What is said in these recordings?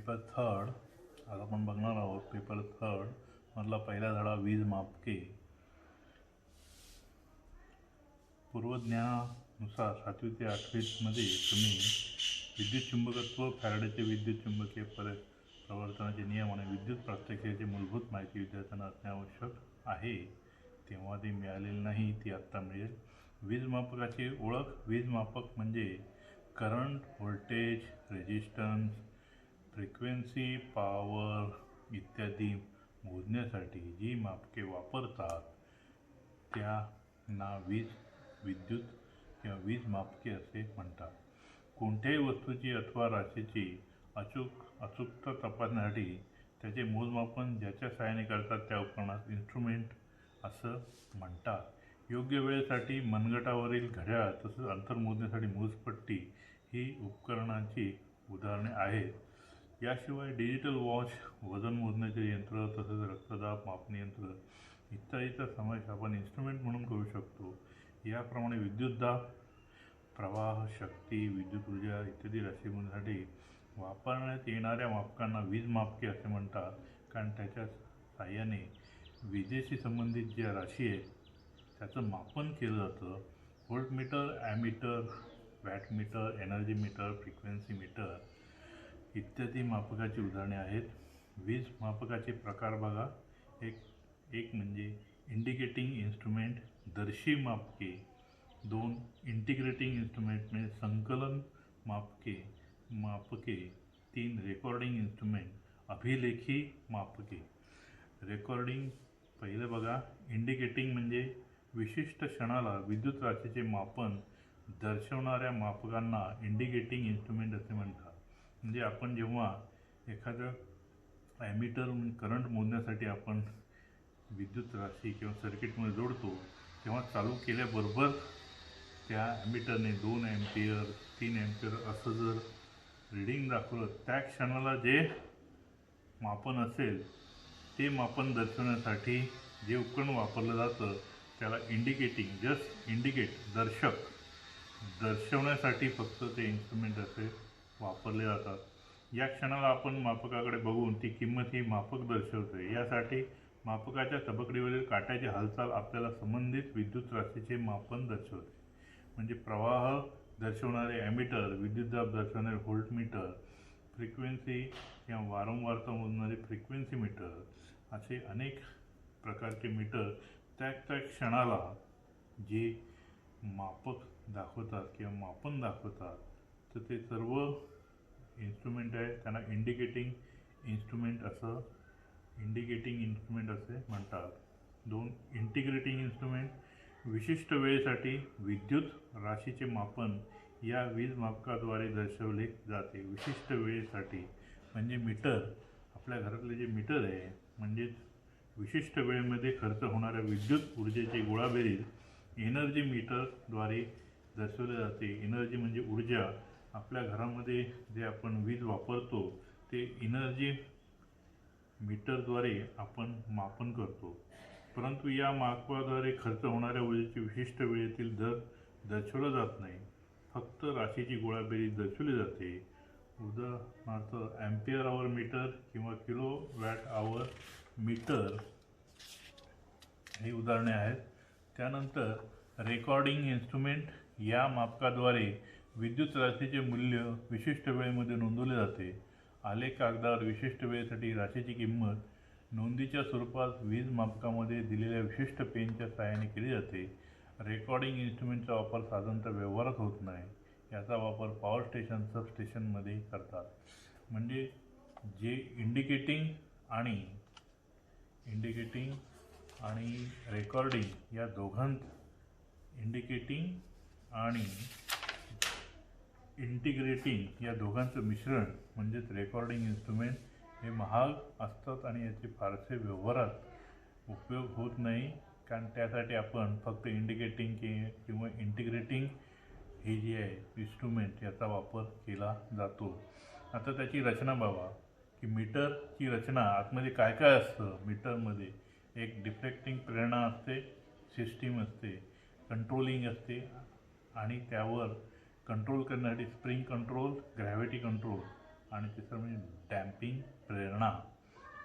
Paper third आज आपण बघणार आहोत. पेपर थर्ड मधला पहिला धडा वीज मापके. पूर्वज्ञानानुसार 7वी ते 8वी मध्ये तुम्ही विद्युत चुंबकत्व, फॅराडेचे विद्युत चुंबकीय प्रवर्तनाचे नियम आणि विद्युत प्रात्यक्षिकाची मूलभूत माहिती विद्यार्थ्यांना असणे आवश्यक आहे. तेव्हा ती मिळालेली नाही, ती आत्ता मिळेल. वीज मापकाची ओळख. वीज मापक म्हणजे current, voltage, resistance, frequency, power इत्यादी मोजण्यासाठी जी मापके वापरतात त्यांना विद्युत किंवा वीज मापके असे म्हणतात. कोणत्याही वस्तूची अथवा राशीची अचूकता तपासण्यासाठी त्याचे मोजमापन ज्याच्या सहाय्याने करतात त्या उपकरणास इन्स्ट्रुमेंट असं म्हणतात. योग्य वेळेसाठी मनगटावरील घड्याळ तसेच अंतर मोजण्यासाठी मोजपट्टी ही उपकरणांची उदाहरणे आहेत. याशिवाय डिजिटल वॉच, वजन मोजण्याचे यंत्र तसेच रक्तदाब मापन यंत्र इत्यादीचा समावेश आपण इन्स्ट्रुमेंट म्हणून करू शकतो. याप्रमाणे विद्युत दाब, प्रवाह, शक्ती, विद्युत ऊर्जा इत्यादी राशी मोजण्यासाठी वापरण्यात येणाऱ्या मापकांना वीज मापके असे म्हणतात, कारण त्याच्या साहाय्याने विजेशी संबंधित ज्या राशी आहेत त्याचं मापन केलं जातं. Voltmeter, ammeter, wattmeter, energy meter, frequency meter इत्यादी मापकाची उदाहरणे आहेत. वीज मापकाचे प्रकार बघा. एक म्हणजे इंडिकेटिंग इन्स्ट्रुमेंट, दर्शी मापके. 2 इंटिग्रेटिंग इन्स्ट्रुमेंट म्हणजे संकलन मापके. 3 रेकॉर्डिंग इन्स्ट्रुमेंट, अभिलेखी मापके. रेकॉर्डिंग पहिलं बघा. इंडिकेटिंग म्हणजे विशिष्ट क्षणाला विद्युत राशीचे मापन दर्शवणाऱ्या मापकांना इंडिकेटिंग इन्स्ट्रुमेंट असे म्हणतात. म्हणजे आपण जेव्हा एखादं ॲमीटर करंट मोजण्यासाठी आपण विद्युत राशी किंवा सर्किटमध्ये जोडतो तेव्हा चालू केल्याबरोबर त्या ॲमीटरने 2 एम्पियर 3 एम्पियर असं जर रीडिंग दाखवलं, त्या क्षणाला जे मापन असेल ते मापन दर्शवण्यासाठी जे उपकरण वापरलं जातं त्याला इंडिकेटिंग, जस्ट इंडिकेट, दर्शवण्यासाठी फक्त ते इन्स्ट्रुमेंट असे वापरले जातात. या क्षणाला आपण मापकाकडे बघून ती किंमत ही मापक दर्शवते. यासाठी मापकाच्या तबकडीवरील काट्याची हालचाल आपल्याला संबंधित विद्युत राशीचे मापन दर्शवते. म्हणजे प्रवाह दर्शवणारे ॲमीटर, विद्युत दाब दर्शवणारे व्होल्टमीटर, फ्रिक्वेन्सी किंवा वारंवारता मोजणारे फ्रिक्वेन्सी मीटर असे अनेक प्रकारचे मीटर त्या क्षणाला जे मापक दाखवतात किंवा मापन दाखवतात तर ते सर्व इन्स्ट्रुमेंट आहे. त्यांना इंडिकेटिंग इन्स्ट्रुमेंट असे म्हणतात. 2 इंटिग्रेटिंग इन्स्ट्रुमेंट, विशिष्ट वेळेसाठी विद्युत राशीचे मापन या वीज मापकाद्वारे दर्शवले जाते. विशिष्ट वेळेसाठी म्हणजे मीटर, आपल्या घरातले जे मीटर आहे म्हणजेच विशिष्ट वेळेमध्ये खर्च होणाऱ्या विद्युत ऊर्जेची गोळाबेरीज एनर्जी मीटरद्वारे दर्शवले जाते. एनर्जी म्हणजे ऊर्जा. आपल्या घरामध्ये जे आपण वीज वापरतो ते एनर्जी मीटरद्वारे आपण मापन करतो. परंतु या मापकाद्वारे खर्च होणाऱ्या ऊर्जेची विशिष्ट वेळेतील दर दर्शवला जात नाही, फक्त राशीची गोळाबेरीज दर्शवली जाते. उदाहरणार्थ ॲम्पियर आवर मीटर किंवा किलो वॅट आवर मीटर ही उदाहरणे आहेत. त्यानंतर रेकॉर्डिंग इन्स्ट्रुमेंट, या मापकाद्वारे विद्युत राशीचे मूल्य विशिष्ट वेळेमध्ये नोंदवले जाते. आलेख कागदावर विशिष्ट वेळेसाठी राशीची किंमत नोंदीच्या स्वरूपात वीज मापकामध्ये दिलेल्या विशिष्ट पेनच्या सहाय्याने केली जाते. रेकॉर्डिंग इन्स्ट्रुमेंटचा वापर साधारणतः व्यवहारात होत नाही. याचा वापर पॉवर स्टेशन, सबस्टेशनमध्ये करतात. म्हणजे जे इंडिकेटिंग आणि रेकॉर्डिंग या इंटिग्रेटिंग या दोघांचं मिश्रण म्हणजेच रेकॉर्डिंग इन्स्ट्रुमेंट हे महाग असतात आणि याचे फारसे व्यवहारात उपयोग होत नाही, कारण त्यासाठी आपण फक्त इंडिकेटिंग किंवा इंटिग्रेटिंग हे जे आहे इन्स्ट्रुमेंट याचा वापर केला जातो. आता त्याची रचना बघा की मीटरची रचना आतमध्ये काय काय असतं. मीटरमध्ये एक डिफ्लेक्टिंग प्रेरणा असते, सिस्टीम असते, कंट्रोलिंग असते आणि त्यावर कंट्रोल करण्यासाठी स्प्रिंग कंट्रोल, ग्रॅव्हिटी कंट्रोल आणि तिसरं म्हणजे डॅम्पिंग प्रेरणा.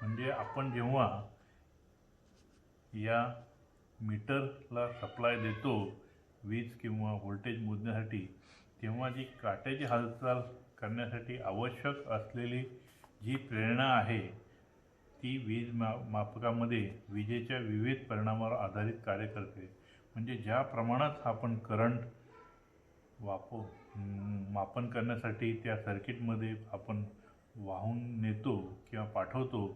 म्हणजे आपण जेव्हा या मीटरला सप्लाय देतो वीज किंवा व्होल्टेज मोजण्यासाठी, तेव्हा जी काट्याची हालचाल करण्यासाठी आवश्यक असलेली जी प्रेरणा आहे ती वीज मापकामध्ये विजेच्या विविध परिणामावर आधारित कार्य करते. म्हणजे ज्या प्रमाणात आपण करंट मापन करण्यासाठी त्या सर्किटमध्ये आपण वाहून नेतो किंवा पाठवतो,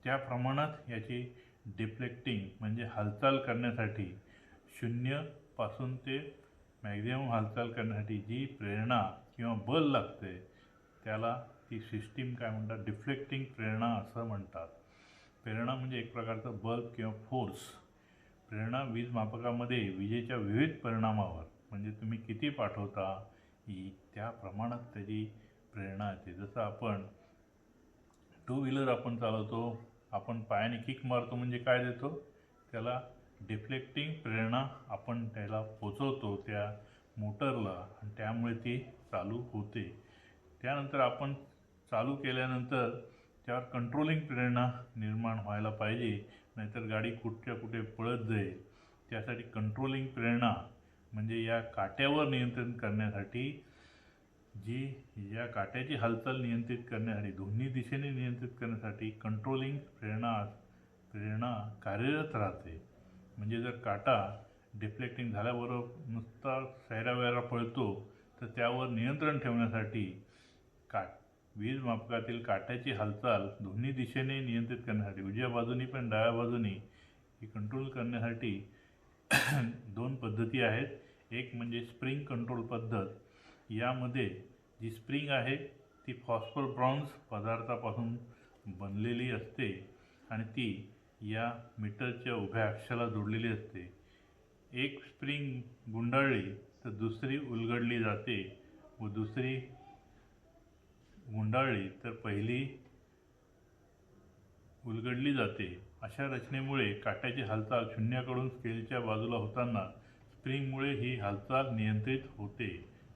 त्या प्रमाणात याची डिफ्लेक्टिंग म्हणजे हालचाल करण्यासाठी 0 पासून ते मॅक्झिमम हालचाल करण्यासाठी जी प्रेरणा किंवा बल लागते त्याला ती सिस्टीम काय म्हणतात, डिफ्लेक्टिंग प्रेरणा असं म्हणतात. प्रेरणा म्हणजे एक प्रकारचं बल किंवा फोर्स. प्रेरणा वीज मापकामध्ये विजेच्या विविध परिणामावर म्हणजे तुम्ही किती पाठवता त्या प्रमाणात त्याची प्रेरणा येते. जसं आपण 2 व्हीलर आपण चालवतो, आपण पायाने किक मारतो म्हणजे काय देतो, त्याला डिफ्लेक्टिंग प्रेरणा आपण त्याला पोचवतो त्या मोटरला आणि त्यामुळे ती चालू होते. त्यानंतर आपण चालू केल्यानंतर त्यावर कंट्रोलिंग प्रेरणा निर्माण व्हायला पाहिजे, नाहीतर गाडी कुठच्या कुठे पळत जाईल. त्यासाठी कंट्रोलिंग प्रेरणा म्हणजे या काट्यावर नियंत्रण करण्यासाठी या काट्याची हालचाल नियंत्रित करण्यासाठी दोन्ही दिशेने नियंत्रित करण्यासाठी कंट्रोलिंग प्रेरणा कार्यरत राहते. म्हणजे जर काटा डिफ्लेक्टिंग झाल्याबरोबर नुसता सैरावैरा पळतो तर त्यावर नियंत्रण ठेवण्यासाठी वीज मापकातील काट्याची हालचाल दोन्ही दिशेने नियंत्रित करण्यासाठी उजव्या बाजूनी पण डाव्या बाजूनी ही कंट्रोल करण्यासाठी 2 पद्धती आहेत. एक म्हणजे स्प्रिंग कंट्रोल पद्धत. यामध्ये जी स्प्रिंग आहे ती फॉस्फर ब्रॉन्झ पदार्थापासून बनलेली असते आणि ती या मीटरच्या उभ्या अक्षाला जोडलेली असते. एक स्प्रिंग गुंडाळली तर दुसरी उलगडली जाते व दुसरी गुंडाळली तर पहिली उलगडली जाते. अशा रचनेमुळे काट्याची हालचाल शून्याकडून स्केलच्या बाजूला होताना स्प्रिंगमुळे ही हालचाल नियंत्रित होते.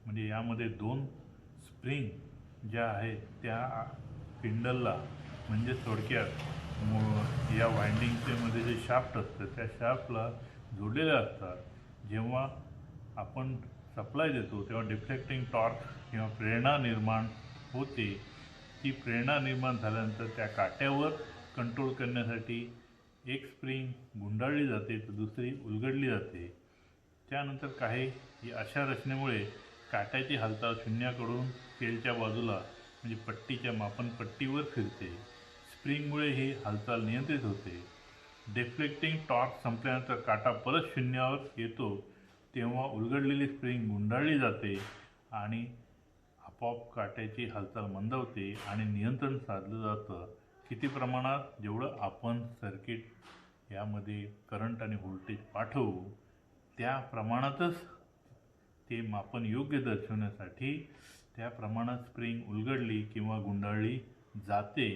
म्हणजे यामध्ये 2 स्प्रिंग ज्या आहेत त्या स्पिंडलला म्हणजे थोडक्यात या वाइंडिंगचे मध्ये जे शाफ्ट असतं त्या शाफ्टला जोडलेल्या असतात. जेव्हा आपण सप्लाय देतो तेव्हा डिफ्लेक्टिंग टॉर्क किंवा प्रेरणा निर्माण होते. ती प्रेरणा निर्माण झाल्यानंतर त्या काट्यावर कंट्रोल करण्यासाठी एक स्प्रिंग गुंडाळली जाते तर दुसरी उलगडली जाते. त्यानंतर काही अशा रचनेमुळे काट्याची हालचाल शून्याकडून स्केलच्या बाजूला म्हणजे पट्टीच्या मापनपट्टीवर फिरते. स्प्रिंगमुळे ही हालचाल नियंत्रित होते. डिफ्लेक्टिंग टॉर्क संपल्यानंतर काटा परत शून्यावर येतो तेव्हा उलगडलेली स्प्रिंग गुंडाळली जाते आणि आपोआप काट्याची हालचाल मंदावते आणि नियंत्रण साधलं जातं. किती प्रमाणात, जेवढं आपण सर्किट यामध्ये करंट आणि व्होल्टेज पाठवू त्या प्रमाणातच ते मापन योग्य दर्शवण्यासाठी त्या प्रमाणात स्प्रिंग उलगडली किंवा गुंडाळली जाते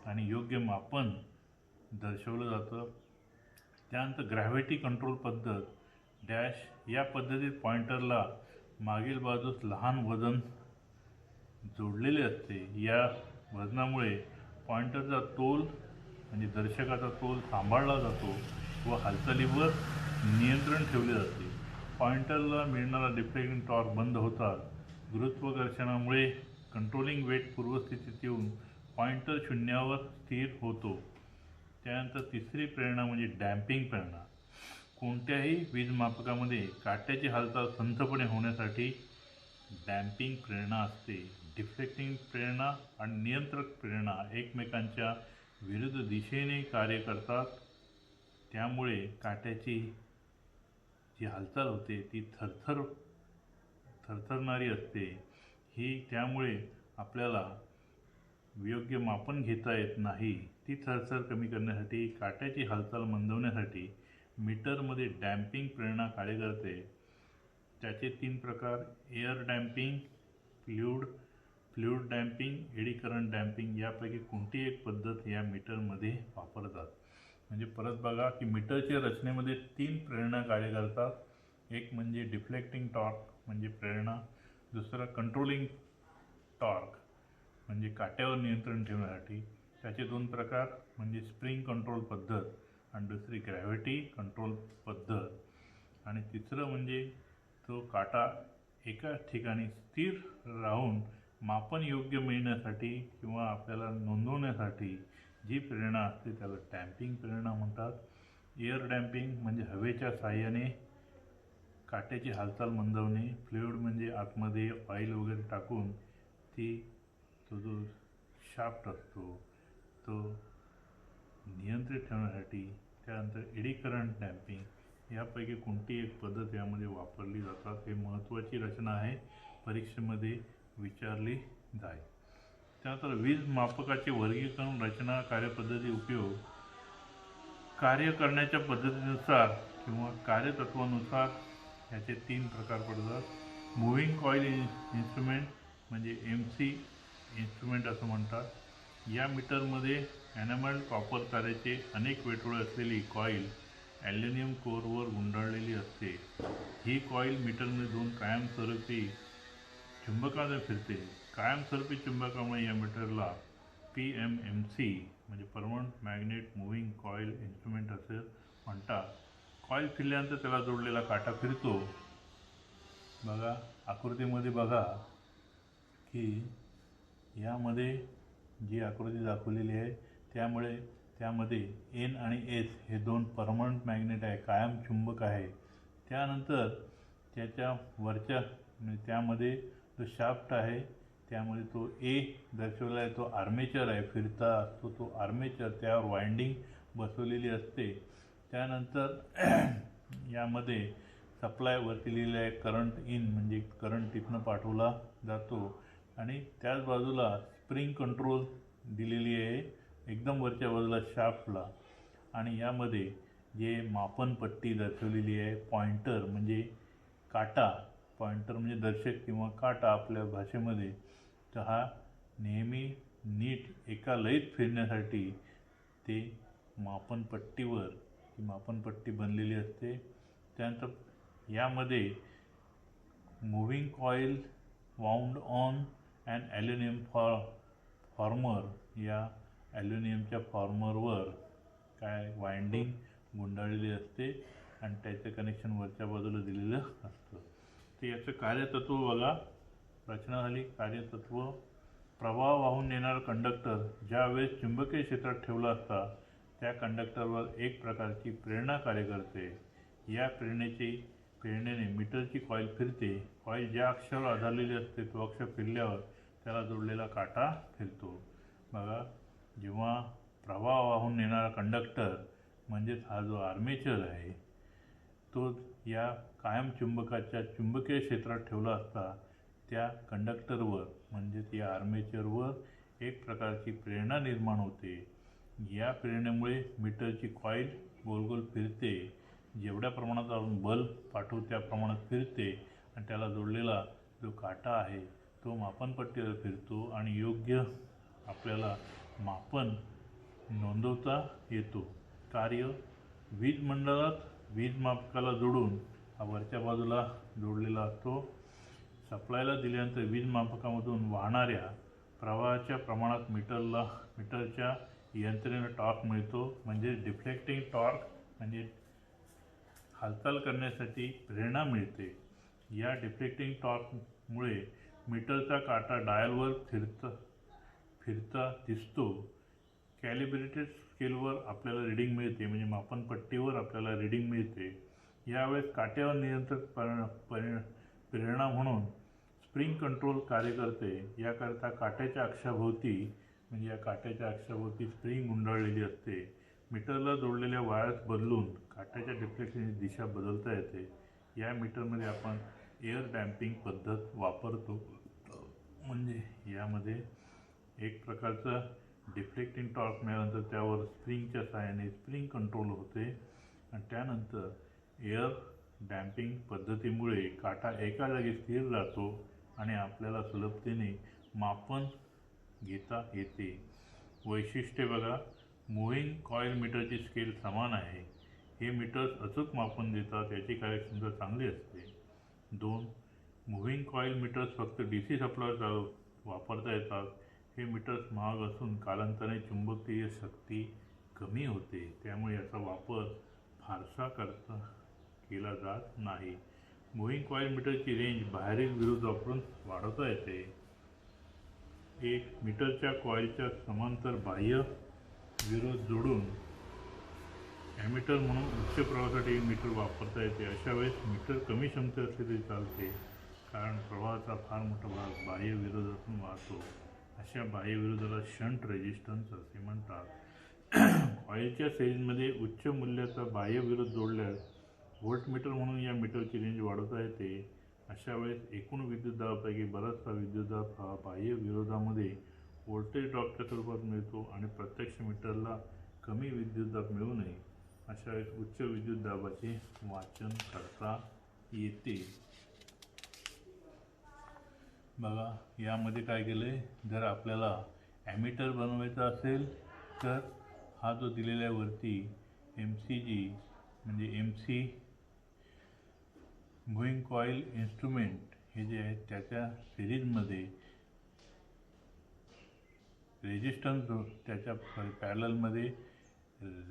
आणि योग्य मापन दर्शवलं जातं. त्यानंतर ग्रॅव्हिटी कंट्रोल पद्धत डॅश. या पद्धतीत पॉइंटरला मागील बाजूस लहान वजन जोडलेले असते. या वजनामुळे पॉइंटरचा तोल म्हणजे दर्शकाचा तोल सांभाळला जातो व हालचालीवर नियंत्रण ठेवले जाते. पॉइंटरला मिळणारा डिफ्लेक्टिंग टॉर्क बंद होतात. गुरुत्वाकर्षणामुळे कंट्रोलिंग वेट पूर्वस्थितीत येऊन पॉइंटर शून्यावर स्थिर होतो. त्यानंतर तिसरी प्रेरणा म्हणजे डॅम्पिंग प्रेरणा. कोणत्याही वीज मापकामध्ये काट्याची हालचाल संथपणे होण्यासाठी डॅम्पिंग प्रेरणा असते. डिफ्लेक्टिंग प्रेरणा आणि नियंत्रक प्रेरणा एकमेकांच्या विरुद्ध दिशेने कार्य करतात. त्यामुळे काट्याची जी हालचाल होते ती थरथरणारी असते. त्यामुळे आपल्याला योग्य मापन घेता येत नाही. ती थरथर कमी करण्यासाठी काट्याची हालचाल मंदवण्यासाठी मीटरमध्ये डॅम्पिंग प्रेरणा कार्य करते. त्याचे 3 प्रकार: air damping, fluid damping, eddy current damping. यापैकी कोणती एक पद्धत या मीटरमध्ये वापरतात. म्हणजे परत बघा की मीटरच्या रचनेमध्ये 3 प्रेरणा कार्य करतात. एक म्हणजे डिफ्लेक्टिंग टॉर्क म्हणजे प्रेरणा, दुसरा कंट्रोलिंग टॉर्क म्हणजे काट्यावर नियंत्रण ठेवण्यासाठी त्याचे दोन प्रकार म्हणजे स्प्रिंग कंट्रोल पद्धत आणि दुसरी ग्रॅव्हिटी कंट्रोल पद्धत आणि तिसरं म्हणजे तो काटा एका ठिकाणी स्थिर राहून मापन योग्य मिळण्यासाठी किंवा आपल्याला नोंदवण्यासाठी जी प्रेरणा असते त्याला डॅम्पिंग प्रेरणा म्हणतात। एअर डॅम्पिंग म्हणजे हवेच्या साहाय्याने काट्याची हालचाल मंदावणे, फ्लुइड म्हणजे आतमध्ये ऑइल वगैरे टाकून तो जो शाफ्ट असतो तो नियंत्रित ठेवण्यासाठी, त्यानंतर एडी करंट डॅम्पिंग यापैकी कोणती एक पद्धत यामध्ये वापरली जातात। हे महत्त्वाची रचना आहे, परीक्षेमध्ये विचारली जाईल। त्यानंतर वीज मापकाचे वर्गीकरण, रचना, कार्यपद्धती, उपयोग कार्य करण्याच्या पद्धतीनुसार किंवा कार्यतत्वानुसार याचे 3 प्रकार पडतात। मूव्हिंग कॉईल इन्स्ट्रुमेंट म्हणजे MC इन्स्ट्रुमेंट असं म्हणतात। या मीटरमध्ये एनामेल्ड कॉपर तारेचे अनेक वेठोळे असलेली कॉईल ॲल्युमिनियम कोअरवर गुंडाळलेली असते। ही कॉईल मीटरमध्ये 2 कायमस्वरूपी चुंबकाने फिरते। कायमस्वरूपी चुंबकामुळे या मीटरला PMMC म्हणजे permanent magnet moving coil instrument असे म्हणतात। कॉईल फिरल्यानंतर त्याला जोडलेला काटा फिरतो। बघा आकृतीमध्ये बघा की यामध्ये जी आकृती दाखवलेली आहे त्यामध्ये N आणि S हे 2 परमनंट मॅग्नेट आहे, कायम चुंबक आहे। त्यानंतर त्याच्या वरच्या त्यामध्ये जो शाफ्ट आहे त्यामध्ये तो A दर्शवला आहे, तो आर्मेचर आहे, फिरता असतो तो आर्मेचर, त्यावर वाइंडिंग बसवलेली असते। त्यानंतर यामध्ये सप्लाय वरती लिहिलेलं आहे करंट इन म्हणजे करंट तिथनं पाठवला जातो आणि त्याच बाजूला स्प्रिंग कंट्रोल दिलेली आहे एकदम वरच्या बाजूला शाफ्टला। आणि यामध्ये जे मापनपट्टी दर्शवलेली आहे, पॉइंटर म्हणजे काटा, पॉइंटर म्हणजे दर्शक किंवा काटा आपल्या भाषेमध्ये, तर हा नेहमी नीट एका लयीत फिरण्यासाठी ते मापनपट्टीवर ही मापनपट्टी बनलेली असते। त्यानंतर यामध्ये moving coil wound on an aluminium former, या ॲल्युमिनियमच्या फॉर्मरवर काय वाइंडिंग गुंडाळलेली असते आणि त्याचं कनेक्शन वरच्या बाजूला दिलेलं असतं। तर याचं कार्यतत्व बघा, रचना झाली। कार्यतत्व: प्रवाह वाहून नेणारा कंडक्टर ज्यावेळेस चुंबकीय क्षेत्रात ठेवला असता त्या कंडक्टरवर एक प्रकारची प्रेरणा कार्य करते। या प्रेरणेने मीटरची कॉईल फिरते। कॉईल ज्या अक्षावर आधारलेली असते तो अक्ष फिरल्यावर त्याला जोडलेला काटा फिरतो। बघा, जेव्हा प्रवाह वाहून नेणारा कंडक्टर म्हणजेच हा जो आर्मेचर आहे तो या कायम चुंबकाच्या चुंबकीय क्षेत्रात ठेवला असता त्या कंडक्टरवर म्हणजेच या आर्मेचरवर एक प्रकारची प्रेरणा निर्माण होते। या प्रेरणेमुळे मीटरची कॉईल गोल गोल फिरते। जेवढ्या प्रमाणात आपण बल पाठवू त्या प्रमाणात फिरते आणि त्याला जोडलेला जो काटा आहे तो मापनपट्टीवर फिरतो आणि योग्य आपल्याला मापन नोंदवता येतो। कार्य: वीज मंडळात वीज मापकाला जोडून हा वरच्या बाजूला जोडलेला असतो। सप्लायला दिल्यानंतर वीज मापकामधून वाहणाऱ्या प्रवाहाच्या प्रमाणात मीटरच्या यंत्रणेला टॉर्क मिळतो, म्हणजे डिफ्लेक्टिंग टॉर्क म्हणजे हालचाल करण्यासाठी प्रेरणा मिळते। या डिफ्लेक्टिंग टॉर्कमुळे मीटरचा काटा डायलवर फिरता दिसतो। कॅलिब्रेटेड स्केलवर आपल्याला रिडिंग मिळते, म्हणजे मापनपट्टीवर आपल्याला रिडिंग मिळते। यावेळेस काट्यावर नियंत्रण प्रेरणा म्हणून स्प्रिंग कंट्रोल कार्य करते। याकरता काट्याच्या अक्षाभोवती म्हणजे या काट्याच्या अक्षाभोवती स्प्रिंग गुंडाळलेली असते। मीटरला जोडलेल्या वायर्स बदलून काट्याच्या डिफ्लेक्शनची दिशा बदलता येते। या मीटरमध्ये आपण एअर डॅम्पिंग पद्धत वापरतो, म्हणजे यामध्ये एक प्रकारचा डिफ्लेक्टिंग टॉर्क मिळाल्यानंतर त्यावर स्प्रिंगच्या सहाय्याने स्प्रिंग कंट्रोल होते आणि त्यानंतर एअर डॅम्पिंग पद्धतीमुळे काटा एका जागी स्थिर राहतो आणि आपल्याला सुलभतेने मापन घेता येते। वैशिष्ट्ये बघा, मूव्हिंग कॉईल मीटरची स्केल समान आहे। हे मीटर्स अचूक मापन देतात, याची कार्यक्षमता चांगली असते। 2. मूव्हिंग कॉईल मीटर्स फक्त DC सप्लायवर वापरता येतात। हे मीटर्स महाग असून कालांतराने चुंबकीय शक्ती कमी होते, त्यामुळे याचा वापर फारसा केला जात नाही. मूव्हिंग कॉईल मीटरची रेंज बाहेरील विरोध वापरून वाढवता येते. एक मीटरच्या कॉईलच्या समांतर बाह्य विरोध जोडून ॲमीटर म्हणून उच्च प्रवाहासाठी मीटर वापरता येते. अशा वेळेस मीटर कमी क्षमता असले तरी चालते, कारण प्रवाहाचा फार मोठा भाग बाह्य विरोधातून वाहतो. अशा बाह्य विरोधाला शंट रेजिस्टन्स असे म्हणतात. कॉईलच्या सिरीजमध्ये उच्च मूल्याचा बाह्य विरोध जोडल्यास व्होल्टमीटर म्हणून या मीटरची रेंज वाढवता येते. अशा वेळेस एकूण विद्युतदाबापैकी बराचसा विद्युतदाब हा बाह्य विरोधामध्ये व्होल्टेज ड्रॉपच्या स्वरूपात मिळतो आणि प्रत्यक्ष मीटरला कमी विद्युतदाब मिळू नये अशा वेळेस उच्च विद्युतदाबाचे वाचन करता येते. बघा, यामध्ये काय केलं आहे, जर आपल्याला ॲमीटर बनवायचा असेल तर हा जो दिलेल्या वरती MCG म्हणजे MC मूव्हिंग कॉईल इन्स्ट्रुमेंट हे जे आहे त्याच्या सिरीजमध्ये रेजिस्टन्स त्याच्या पॅरललमध्ये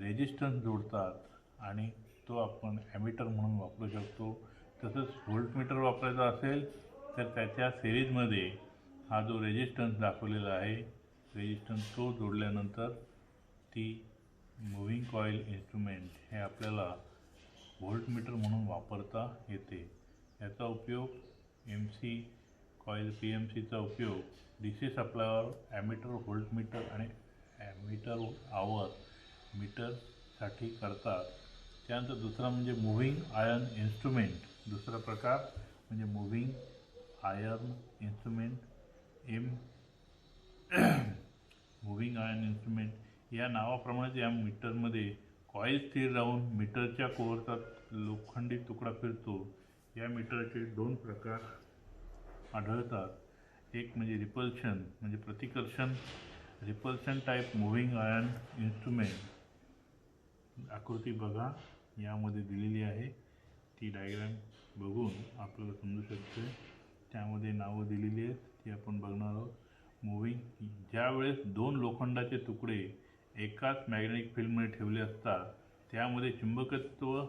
रेजिस्टन्स जोडतात आणि तो आपण ॲमीटर म्हणून वापरू शकतो. तसंच व्होल्टमीटर वापरायचा असेल तर त्याच्या सिरीजमध्ये हा जो रेजिस्टन्स दाखवलेला आहे, रेजिस्टन्स तो जोडल्यानंतर ती मूव्हिंग कॉईल इन्स्ट्रुमेंट हे आपल्याला व्होल्टमीटर म्हणून वापरता येते. याचा उपयोग MC कॉईल PMCचा उपयोग DC सप्लायवर ॲमीटर, व्होल्टमीटर आणि ॲमीटर आवर मीटरसाठी करतात. त्यानंतर दुसरा म्हणजे मूव्हिंग आयर्न इन्स्ट्रुमेंट. दुसरा प्रकार म्हणजे moving iron instrument moving iron instrument या नावाप्रमाणेच या मीटरमध्ये कॉईल स्थिर राहून मीटरच्या कोअरचा लोखंडी तुकडा फिरतो. या मीटरचे दोन प्रकार आढळतात. एक म्हणजे रिपल्शन म्हणजे प्रतिकर्षण. Repulsion type moving iron instrument आकृती बघा यामध्ये दिलेली आहे. ती डायग्राम बघून आपल्याला समजू शकते. त्यामध्ये नावं दिलेली आहेत, ती आपण बघणार आहोत. मूव्हिंग ज्यावेळेस दोन लोखंडाचे तुकडे एकाच मॅग्नेटिक फील्डमध्ये ठेवले असतात, त्यामध्ये चुंबकत्व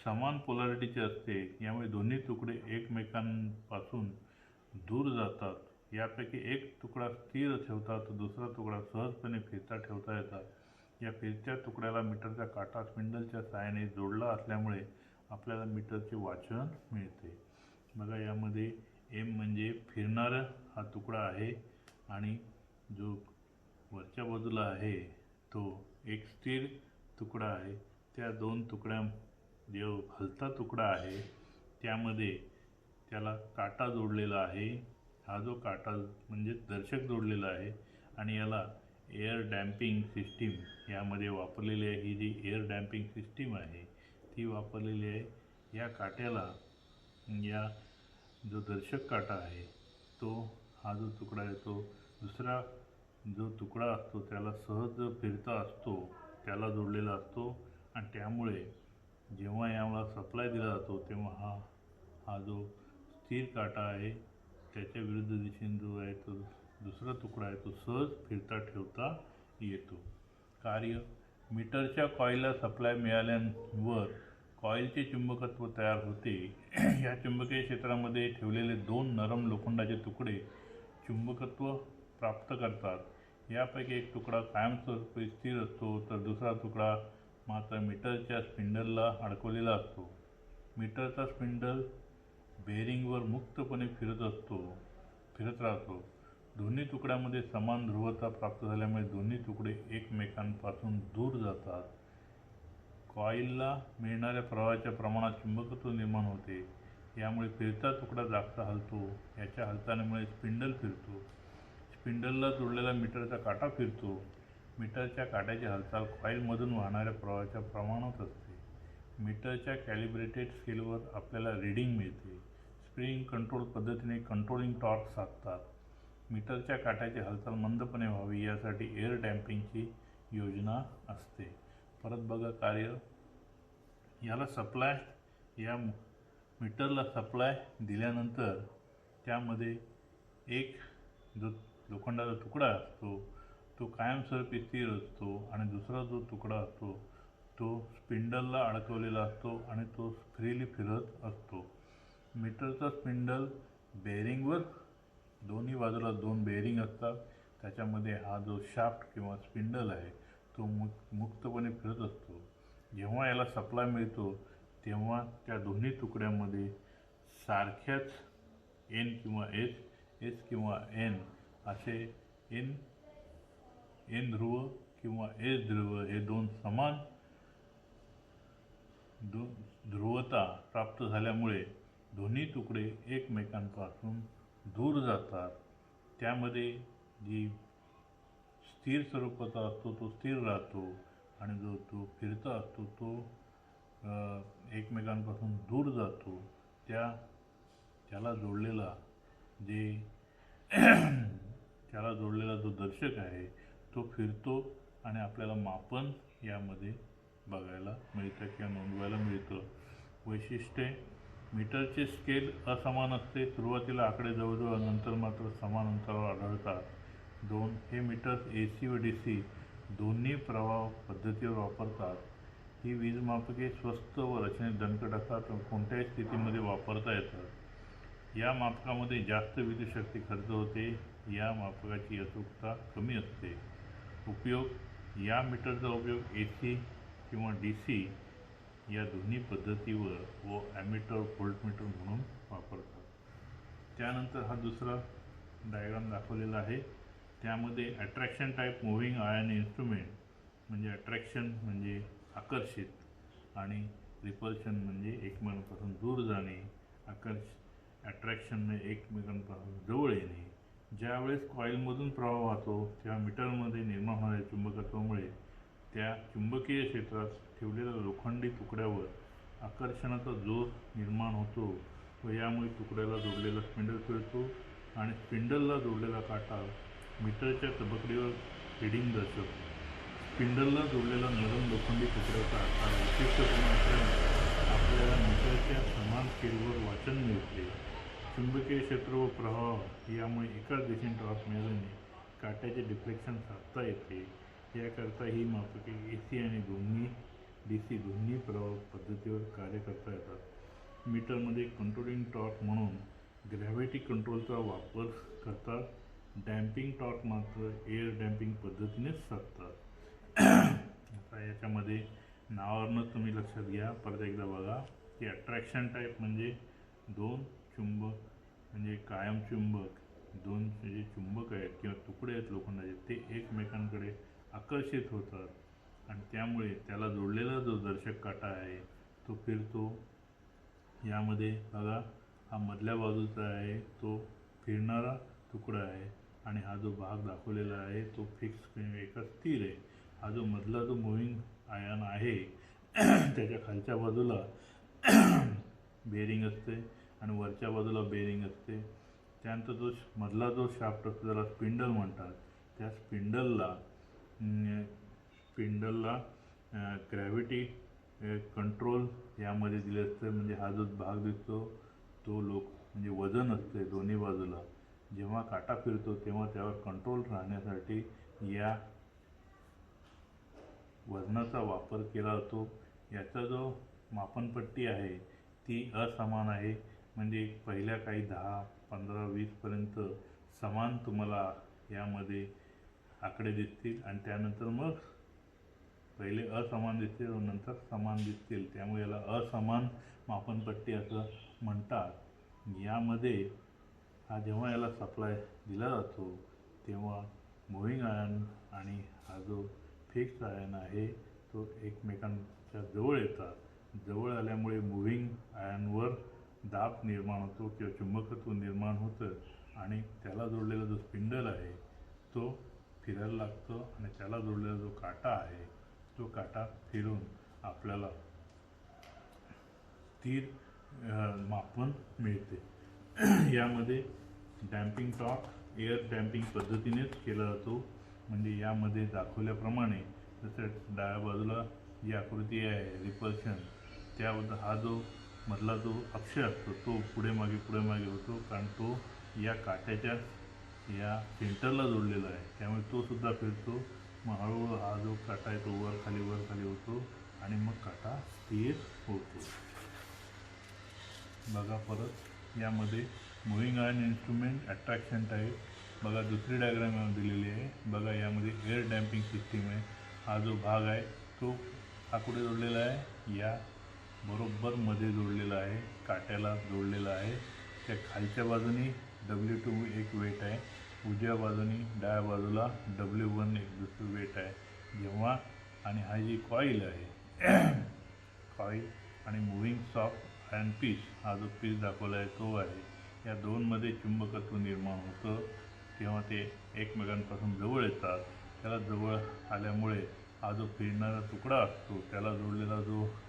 समान पोलॅरिटीचे असते. यामुळे दोन्ही तुकडे एकमेकांपासून दूर जातात. यापैकी एक तुकडा स्थिर ठेवता तर दुसरा तुकडा सहजपणे फिरता ठेवता येतात. या फिरत्या तुकड्याला मीटरचा काटा स्पिंडलच्या सहाय्याने जोडला असल्यामुळे आपल्याला मीटरचे वाचन मिळते. बघा, यामध्ये M म्हणजे फिरणारा हा तुकडा आहे आणि जो वरच्या बाजूला आहे तो एक स्थिर तुकडा आहे. त्या दोन तुकड्या जो हलता तुकडा आहे त्यामध्ये त्याला काटा जोडलेला आहे. हा जो काटा म्हणजे दर्शक जोडलेला आहे आणि याला एअर डॅम्पिंग सिस्टीम यामध्ये वापरलेली आहे. ही जी एअर डॅम्पिंग सिस्टीम आहे ती वापरलेली आहे. या काट्याला या जो दर्शक काटा आहे तो हा जो तुकडा आहे तो दुसरा जो तुकडा असतो त्याला सहज फिरता असतो त्याला जोडलेला असतो आणि त्यामुळे जेव्हा याला सप्लाय दिला जातो तेव्हा हा जो स्थिर काटा आहे त्याच्या विरुद्ध दिशेने जो आहे तो दुसरा तुकडा आहे तो सहज फिरता ठेवता येतो. कार्य मीटरच्या कॉईलला सप्लाय मिळाल्यावर कॉईलचे चुंबकत्व तयार होते. या चुंबकीय क्षेत्रामध्ये ठेवलेले दोन नरम लोखंडाचे तुकडे चुंबकत्व प्राप्त करतात. यापैकी एक तुकडा कायमस्वरूपी स्थिर असतो तर दुसरा तुकडा मात्र मीटरच्या स्पिंडलला अडकवलेला असतो. मीटरचा स्पिंडल बेअरिंगवर मुक्तपणे फिरत राहतो. दोन्ही तुकड्यांमध्ये समान ध्रुवता प्राप्त झाल्यामुळे दोन्ही तुकडे एकमेकांपासून दूर जातात. कॉईलला मिळणाऱ्या प्रवाहाच्या प्रमाणात चुंबकत्व निर्माण होते. यामुळे फिरता तुकडा जास्त हलतो. याच्या हालचालीमुळे स्पिंडल फिरतो. स्पिंडलला जोडलेला मीटरचा काटा फिरतो. मीटरच्या काट्याची हालचाल कॉईलमधून वाहणाऱ्या प्रवाहाच्या प्रमाणात असते. मीटरच्या कॅलिब्रेटेड स्केलवर आपल्याला रीडिंग मिळते. स्प्रिंग कंट्रोल पद्धतीने कंट्रोलिंग टॉर्क साधतात. मीटरच्या काट्याची हालचाल मंदपणे व्हावी यासाठी एअर डॅम्पिंगची योजना असते. परत बघा कार्य, याला सप्लाय या मीटरला सप्लाय दिल्यानंतर त्यामध्ये एक जो लोखंडाचा तुकडा असतो तो कायमस्वरूपी स्थिर असतो आणि दुसरा जो तुकडा असतो तो स्पिंडलला अडकवलेला असतो आणि तो फ्रीली फिरत असतो. मीटरचा स्पिंडल बेअरिंगवर दोन्ही बाजूला 2 बेअरिंग असतात. त्याच्यामध्ये हा जो शाफ्ट किंवा स्पिंडल आहे तो मुक्तपणे फिरत असतो. जेव्हा याला सप्लाय मिळतो तेव्हा त्या दोन्ही तुकड्यामध्ये सारख्याच एन किंवा एस किंवा एन असे एन ध्रुव किंवा एस ध्रुव हे दोन समान ध्रुवता प्राप्त झाल्यामुळे दोन्ही तुकडे एकमेकांपासून दूर जातात. त्यामध्ये जी स्थिर स्वरूपाचा असतो तो स्थिर राहतो आणि जो तो फिरता असतो तो एकमेकांपासून दूर जातो. त्याला जोडलेला जो दर्शक आहे तो फिरतो आणि आपल्याला मापन यामध्ये बघायला मिळतं किंवा नोंदवायला मिळतं. वैशिष्ट्ये: मीटरचे स्केल असमान असते. सुरुवातीला आकडे जवळजवळ नंतर मात्र समान अंतरावर आढळतात. 2. हे मीटर्स AC व DC दोन्ही प्रवाह पद्धतीवर वापरतात. ही वीजमापके स्वस्त व रचनेत दणकट असतात व कोणत्याही स्थितीमध्ये वापरता येतात. या मापकामध्ये जास्त विद्युतशक्ती खर्च होते. या मापकाची अचूकता कमी असते. उपयोग: या मीटरचा उपयोग AC किंवा DC या दोन्ही पद्धतीवर व ॲमीटर व्होल्टमीटर म्हणून वापरतात. त्यानंतर हा दुसरा डायग्राम दाखवलेला आहे. त्यामध्ये attraction type moving iron instrument म्हणजे अट्रॅक्शन म्हणजे आकर्षित आणि रिपल्शन म्हणजे एकमेकांपासून दूर जाणे. अट्रॅक्शन म्हणजे एकमेकांपासून जवळ येणे. ज्यावेळेस कॉईलमधून प्रवाह वाहतो तेव्हा मीटरमध्ये निर्माण होणाऱ्या चुंबकत्वामुळे त्या चुंबकीय क्षेत्रात ठेवलेल्या लोखंडी तुकड्यावर आकर्षणाचा जोर निर्माण होतो व यामुळे तुकड्याला जोडलेला स्पिंडल फिरतो आणि स्पिंडलला जोडलेला काटा मीटरच्या तबकडीवर रीडिंग दर्शवतो. स्पिंडलला जोडलेला नरम लोखंडी तुकड्याचा आकार विशिष्टपणे असल्याने आपल्याला मीटरच्या समान स्केलवर वाचन मिळते. चुंबकीय क्षेत्र व प्रवाह यामुळे एकाच दिशेने टॉर्क मिळाल्याने काट्याचे डिफ्लेक्शन साधता येते. याकरता ही मापके AC आणि DC दोन्ही प्रवाह पद्धतीवर कार्य करता येतात. मीटरमध्ये कंट्रोलिंग टॉर्क म्हणून ग्रॅव्हिटी कंट्रोलचा वापर करतात. डॅम्पिंग टॉर्क मात्र एअर डॅम्पिंग पद्धतीनेच साधतात. आता याच्यामध्ये नावावरनंच तुम्ही लक्षात घ्या. परत एकदा बघा की अट्रॅक्शन टाईप म्हणजे दोन चुंबक म्हणजे कायम चुंबक दोन जे चुंबक आहेत किंवा तुकडे आहेत लोखंडाचे ते एकमेकांकडे आकर्षित होतात आणि त्यामुळे त्याला जोडलेला जो दर्शक काटा आहे तो फिरतो. यामध्ये बघा हा मधल्या बाजूचा आहे तो फिरणारा तुकडा आहे आणि हा जो भाग दाखवलेला आहे तो फिक्स एका स्थिर आहे. हा जो मधला जो मुव्हिंग आयर्न आहे त्याच्या खालच्या बाजूला बेअरिंग असते आणि वरच्या बाजूला बेअरिंग असते. त्यानंतर जो मधला जो शाफ्ट असतो त्याला स्पिंडल म्हणतात. त्या स्पिंडलला ग्रॅव्हिटी कंट्रोल यामध्ये दिले असते. म्हणजे हा जो भाग दिसतो तो म्हणजे वजन असते दोन्ही बाजूला. जेव्हा काटा फिरतो तेव्हा त्यावर कंट्रोल राहण्यासाठी या वजनाचा वापर केला जातो. याचा जो मापनपट्टी आहे ती असमान आहे. म्हणजे पहिल्या काही 10, 15, 20पर्यंत समान तुम्हाला यामध्ये आकडे दिसतील आणि त्यानंतर मग पहिले असमान दिसतील व नंतर समान दिसतील. त्यामुळे याला असमान मापनपट्टी असं म्हणतात. यामध्ये जेव्हा याला सप्लाय दिला जातो तेव्हा मुव्हिंग आयर्न आणि हा जो फिक्स आयर्न आहे तो एकमेकांच्या जवळ येतात. जवळ आल्यामुळे मुव्हिंग आयर्नवर दाब निर्माण होतो किंवा चुंबकत्व निर्माण होतं आणि त्याला जोडलेला जो स्पिंडल आहे तो फिरायला लागतो आणि त्याला जोडलेला जो काटा आहे तो काटा फिरून आपल्याला स्थिर मापन मिळते. यामध्ये डॅम्पिंग टॉर्क एअर डॅम्पिंग पद्धतीनेच केला जातो. म्हणजे यामध्ये दाखवल्याप्रमाणे जसं डाव्या बाजूला जी आकृती आहे रिपल्शन त्याबद्दल हा जो मधला जो अक्ष असतो तो पुढे मागे होतो कारण तो या काट्याच्या या सेंटरला जोडलेला आहे, त्यामुळे तो सुद्धा फिरतो. मग हळूहळू हा जो काटा आहे तो वर खाली होतो आणि मग काटा स्थिर होतो. बघा परत यामध्ये moving iron instrument attraction type. बघा दुसरी डायग्राम दिलेली आहे. बघा यामध्ये एअर डॅम्पिंग सिस्टीम आहे. हा जो भाग आहे तो हा कुठे जोडलेला आहे, या बरोबर मध्ये जोडलेला आहे, काट्याला जोडलेला आहे. त्या खालच्या बाजूनी W2 एक वेट आहे, उजव्या बाजूनी डाव्या बाजूला W1 एक दुसरं वेट आहे. जेव्हा आणि हा जी कॉईल आहे कॉईल आणि मुव्हिंग सॉफ्ट अँड पीस, हा जो पीस दाखवला आहे तो आहे. या दोनमध्ये चुंबकत्व निर्माण होतं, तेव्हा ते एकमेकांपासून जवळ येतात. त्याला जवळ आल्यामुळे हा जो फिरणारा तुकडा असतो त्याला जोडलेला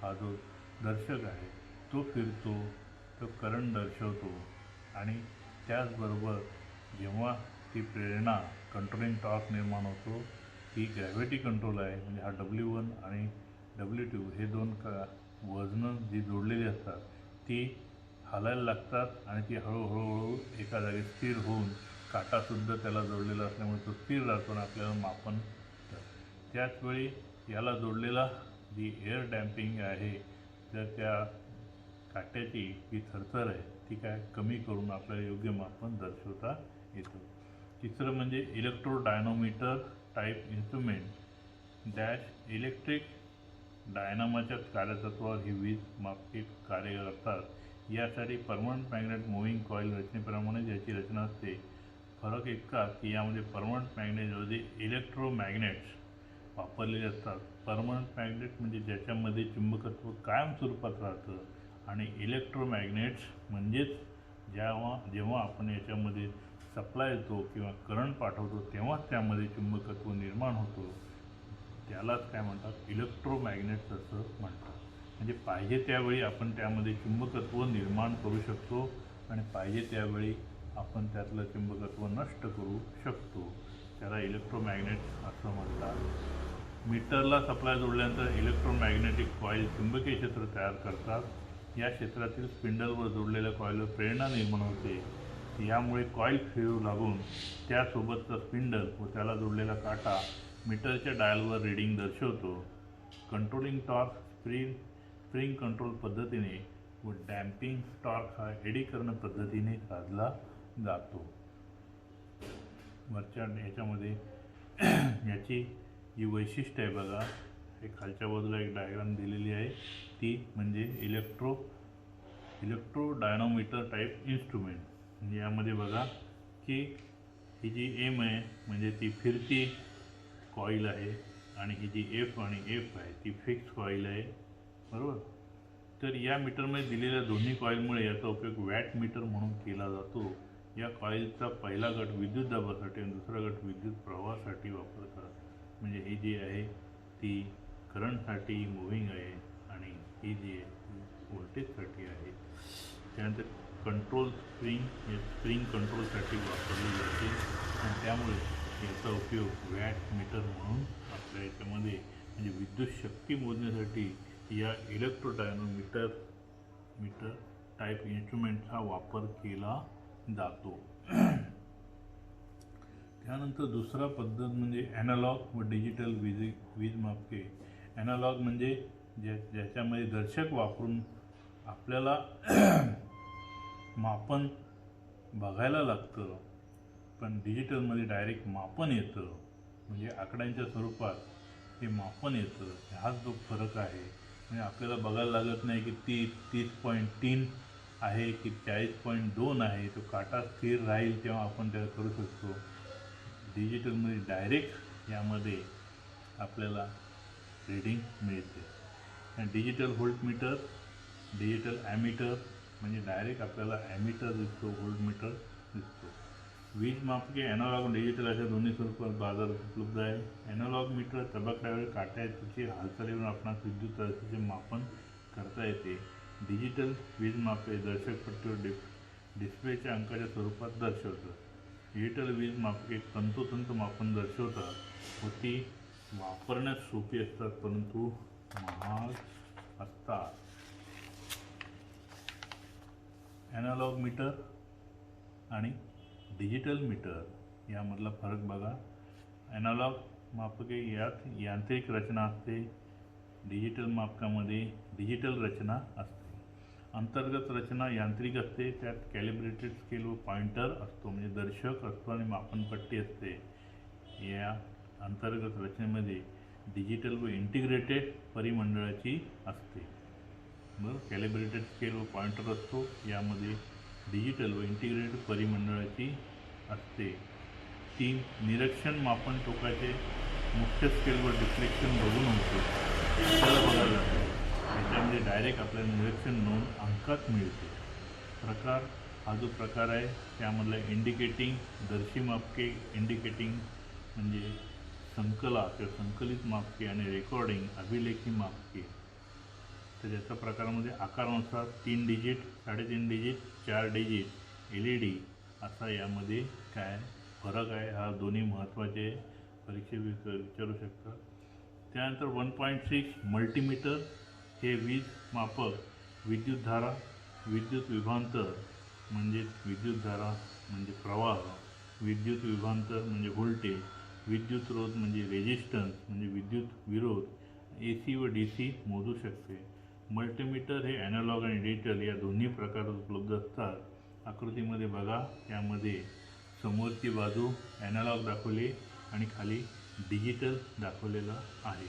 हा जो दर्शक आहे तो फिरतो, तो करंट दर्शवतो. आणि त्याचबरोबर जेव्हा ती प्रेरणा कंट्रोलिंग टॉर्क निर्माण होतो, ही ग्रॅव्हिटी कंट्रोल आहे. म्हणजे हा W1 आणि W2 हे दोन वजनं जी जोडलेली असतात ती हालायला लागतात आणि ती हळूहळू एका जागी स्थिर होऊन काटासुद्धा त्याला जोडलेला असल्यामुळे तो स्थिर राहतो आणि आपल्याला मापन होतं. त्याचवेळी याला जोडलेला जी एअर डॅम्पिंग आहे, जर त्या काट्याची जी थरथर आहे ती काय कमी करून आपल्याला योग्य मापन दर्शवता येतं. तिसरं म्हणजे electro dynamometer type instrument dash. Electric डायनामाच्या कार्यतत्वावर ही वीज मापके कार्य करतात. यासाठी परमनंट मॅग्नेट मुव्हिंग कॉईल रचनेप्रमाणे याची रचना असते. फरक इतका की यामध्ये परमनंट मॅग्नेटऐवजी इलेक्ट्रोमॅग्नेट्स वापरलेले असतात. परमनंट मॅग्नेट म्हणजे ज्याच्यामध्ये चुंबकत्व कायम स्वरूपात राहतं, आणि इलेक्ट्रोमॅग्नेट्स म्हणजेच जेव्हा आपण याच्यामध्ये सप्लाय येतो किंवा करंट पाठवतो तेव्हाच त्यामध्ये चुंबकत्व निर्माण होतो. त्यालाच काय म्हणतात, इलेक्ट्रोमॅग्नेट्स असं म्हणतात. म्हणजे पाहिजे त्यावेळी आपण त्यामध्ये चुंबकत्व निर्माण करू शकतो आणि पाहिजे त्यावेळी आपण त्यातलं चुंबकत्व नष्ट करू शकतो. त्याला इलेक्ट्रोमॅग्नेट्स असं म्हणतात. मीटरला सप्लाय जोडल्यानंतर इलेक्ट्रोमॅग्नेटिक कॉईल चुंबकीय क्षेत्र तयार करतात. या क्षेत्रातील स्पिंडलवर जोडलेल्या कॉईलवर प्रेरणा निर्माण होते. यामुळे कॉईल फिरू लागून त्यासोबतचा स्पिंडल व त्याला जोडलेला काटा मीटरच्या डायलवर रीडिंग दर्शवतो. कंट्रोलिंग टॉर्क स्प्रिंग कंट्रोल पद्धतीने व डॅम्पिंग टॉर्क हा एडी करण पद्धतीने साधला जातो. वरच्या याच्यामध्ये याची जी वैशिष्ट्य आहे बघा, हे खालच्या बाजूला एक डायग्राम दिलेली आहे, ती म्हणजे इलेक्ट्रो डायनोमीटर टाईप इन्स्ट्रुमेंट. यामध्ये बघा की ही जी एम आहे म्हणजे ती फिरती कॉईल आहे आणि ही जी एफ आणि एफ आहे ती फिक्स कॉईल आहे, बरोबर. तर या मीटरमध्ये दिलेल्या दोन्ही कॉईलमुळे याचा उपयोग वॅट मीटर म्हणून केला जातो. या कॉईलचा पहिला गट विद्युत दाबासाठी आणि दुसरा गट विद्युत प्रवाहासाठी वापरतात. म्हणजे ही जी आहे ती करंटसाठी मुव्हिंग आहे आणि ही जी आहे ती व्होल्टेजसाठी आहे. त्यानंतर कंट्रोल स्प्रिंग कंट्रोलसाठी वापरली जाते आणि त्यामुळे याचा उपयोग वॅट मीटर म्हणून आपल्या याच्यामध्ये म्हणजे विद्युत शक्ती मोजण्यासाठी या इलेक्ट्रो डायनोमीटर टाईप इन्स्ट्रुमेंटचा वापर केला जातो. त्यानंतर दुसरा पद्धत म्हणजे ॲनालॉग व डिजिटल वीज मापके. ॲनालॉग म्हणजे ज्याच्यामध्ये दर्शक वापरून आपल्याला मापन बघायला लागतं, पण डिजिटलमध्ये डायरेक्ट मापन येतं, म्हणजे आकड्यांच्या स्वरूपात हे मापन येतं. हाच जो फरक आहे. म्हणजे आपल्याला बघायला लागत नाही की 30.3 आहे की 40.2 आहे, तो काटा स्थिर राहील तेव्हा आपण त्याला करू शकतो. डिजिटलमध्ये डायरेक्ट यामध्ये आपल्याला रीडिंग मिळते. डिजिटल व्होल्टमीटर, डिजिटल ॲमीटर म्हणजे डायरेक्ट आपल्याला ॲमीटर दिसतो, व्होल्टमीटर दिसतो. वीज मापके ॲनालॉग डिजिटल अशा दोन्ही स्वरूपात बाजारात उपलब्ध आहे. ॲनालॉग मीटर तबकड्यावर काट्याची हालचालीवरून आपणास विद्युत अवस्थेचे मापन करता येते. डिजिटल वीज मापके दर्शक पट्टीवर डिस्प्लेच्या अंकाच्या स्वरूपात दर्शवतात. डिजिटल वीज मापके तंतोतंत मापन दर्शवतात व ती वापरण्यास सोपी असतात परंतु महाग असतात. ॲनालॉग मीटर आणि डिजिटल मीटर. यामधला फरक बघा. ॲनालॉग मापके यात यांत्रिक रचना असते, डिजिटल मापकामध्ये डिजिटल रचना असते. अंतर्गत रचना यांत्रिक असते, त्यात कॅलिब्रेटेड स्केल व पॉइंटर असतो म्हणजे दर्शक असतो आणि मापनपट्टी असते. या अंतर्गत रचनेमध्ये डिजिटल व इंटिग्रेटेड परिमंडळाची असते. बरं, कॅलिब्रेटेड स्केल व पॉइंटर असतो, यामध्ये डिजिटल व इंटिग्रेटेड परिमंडळाची असते. 3. निरीक्षण मापन टोकाचे मुख्य स्केलवर डिफ्लेक्शन बघून होते, आपल्याला बघायला लागते. याच्यामध्ये डायरेक्ट आपल्याला निरीक्षण नोंद अंकात मिळते. प्रकार, हा जो प्रकार आहे त्यामधला इंडिकेटिंग दर्शी मापके, इंडिकेटिंग म्हणजे संकला किंवा संकलित मापके आणि रेकॉर्डिंग अभिलेखी मापके. तर याच्या प्रकारामध्ये आकारानुसार 3 डिजिट, 3.5 डिजिट, 4 डिजिट LED असा यामध्ये काय फरक आहे. हा दोन्ही महत्त्वाचे परीक्षे विचारू शकतात. त्यानंतर 1.6 मल्टीमीटर हे वीज मापक, विद्युतधारा, विद्युत विभांतर म्हणजे विद्युतधारा म्हणजे प्रवाह, विद्युत विभांतर म्हणजे व्होल्टेज, विद्युत रोध म्हणजे रेजिस्टन्स म्हणजे विद्युत विरोध, AC व DC मोजू शकते. मल्टीमीटर हे ॲनालॉग आणि डिजिटल या दोन्ही प्रकारात उपलब्ध असतात. आकृतीमध्ये बघा, त्यामध्ये समोरची बाजू ॲनालॉग दाखवली आणि खाली डिजिटल दाखवलेलं आहे.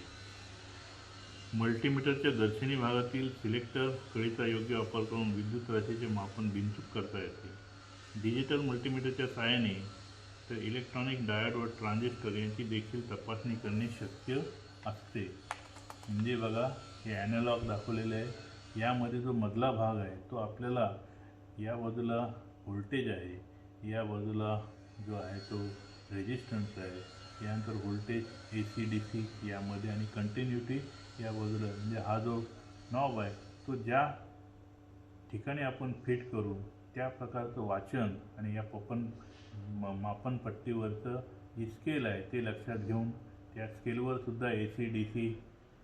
मल्टीमीटरच्या दर्शनी भागातील सिलेक्टर कळीचा योग्य वापर करून विद्युत राशीचे मापन बिनचूक करता येते. डिजिटल मल्टीमीटरच्या सहाय्याने तर इलेक्ट्रॉनिक डायोड व ट्रान्झिस्टर यांची देखील तपासणी करणे शक्य असते. म्हणजे बघा, हे ॲनालॉग दाखवलेलं आहे, यामध्ये जो मधला भाग आहे तो आपल्याला या बाजूला व्होल्टेज आहे, या बाजूला जो आहे तो रेजिस्टन्स आहे, यानंतर व्होल्टेज AC DC यामध्ये आणि कंटिन्युटी या बाजूला. म्हणजे हा जो नॉब आहे तो ज्या ठिकाणी आपण फिट करू त्या प्रकारचं वाचन आणि या मापनपट्टीवरचं जी स्केल आहे ते लक्षात घेऊन त्या स्केलवर सुद्धा AC DC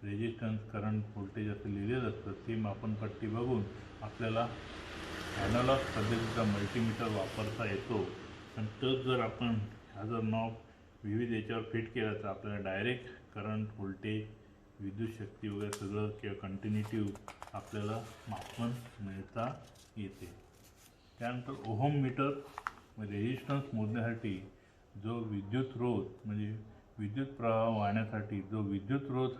resistance, current, voltage असं लिहिलेलं असतं. ते मापनपट्टी बघून आपल्याला ॲनालॉग पद्धतीचा मल्टीमीटर वापरता येतो. पण तोच जर आपण हा जर नॉब विविध याच्यावर फिट केला तर आपल्याला डायरेक्ट करंट, व्होल्टेज, विद्युत शक्ती वगैरे सगळं किंवा कंटिन्युटिव्ह आपल्याला मापन मिळता येते. त्यानंतर ओहम मीटर रेजिस्टन्स मोजण्यासाठी जो विद्युत रोध म्हणजे विद्युत प्रवाह वाहण्यासाठी जो विद्युत रोध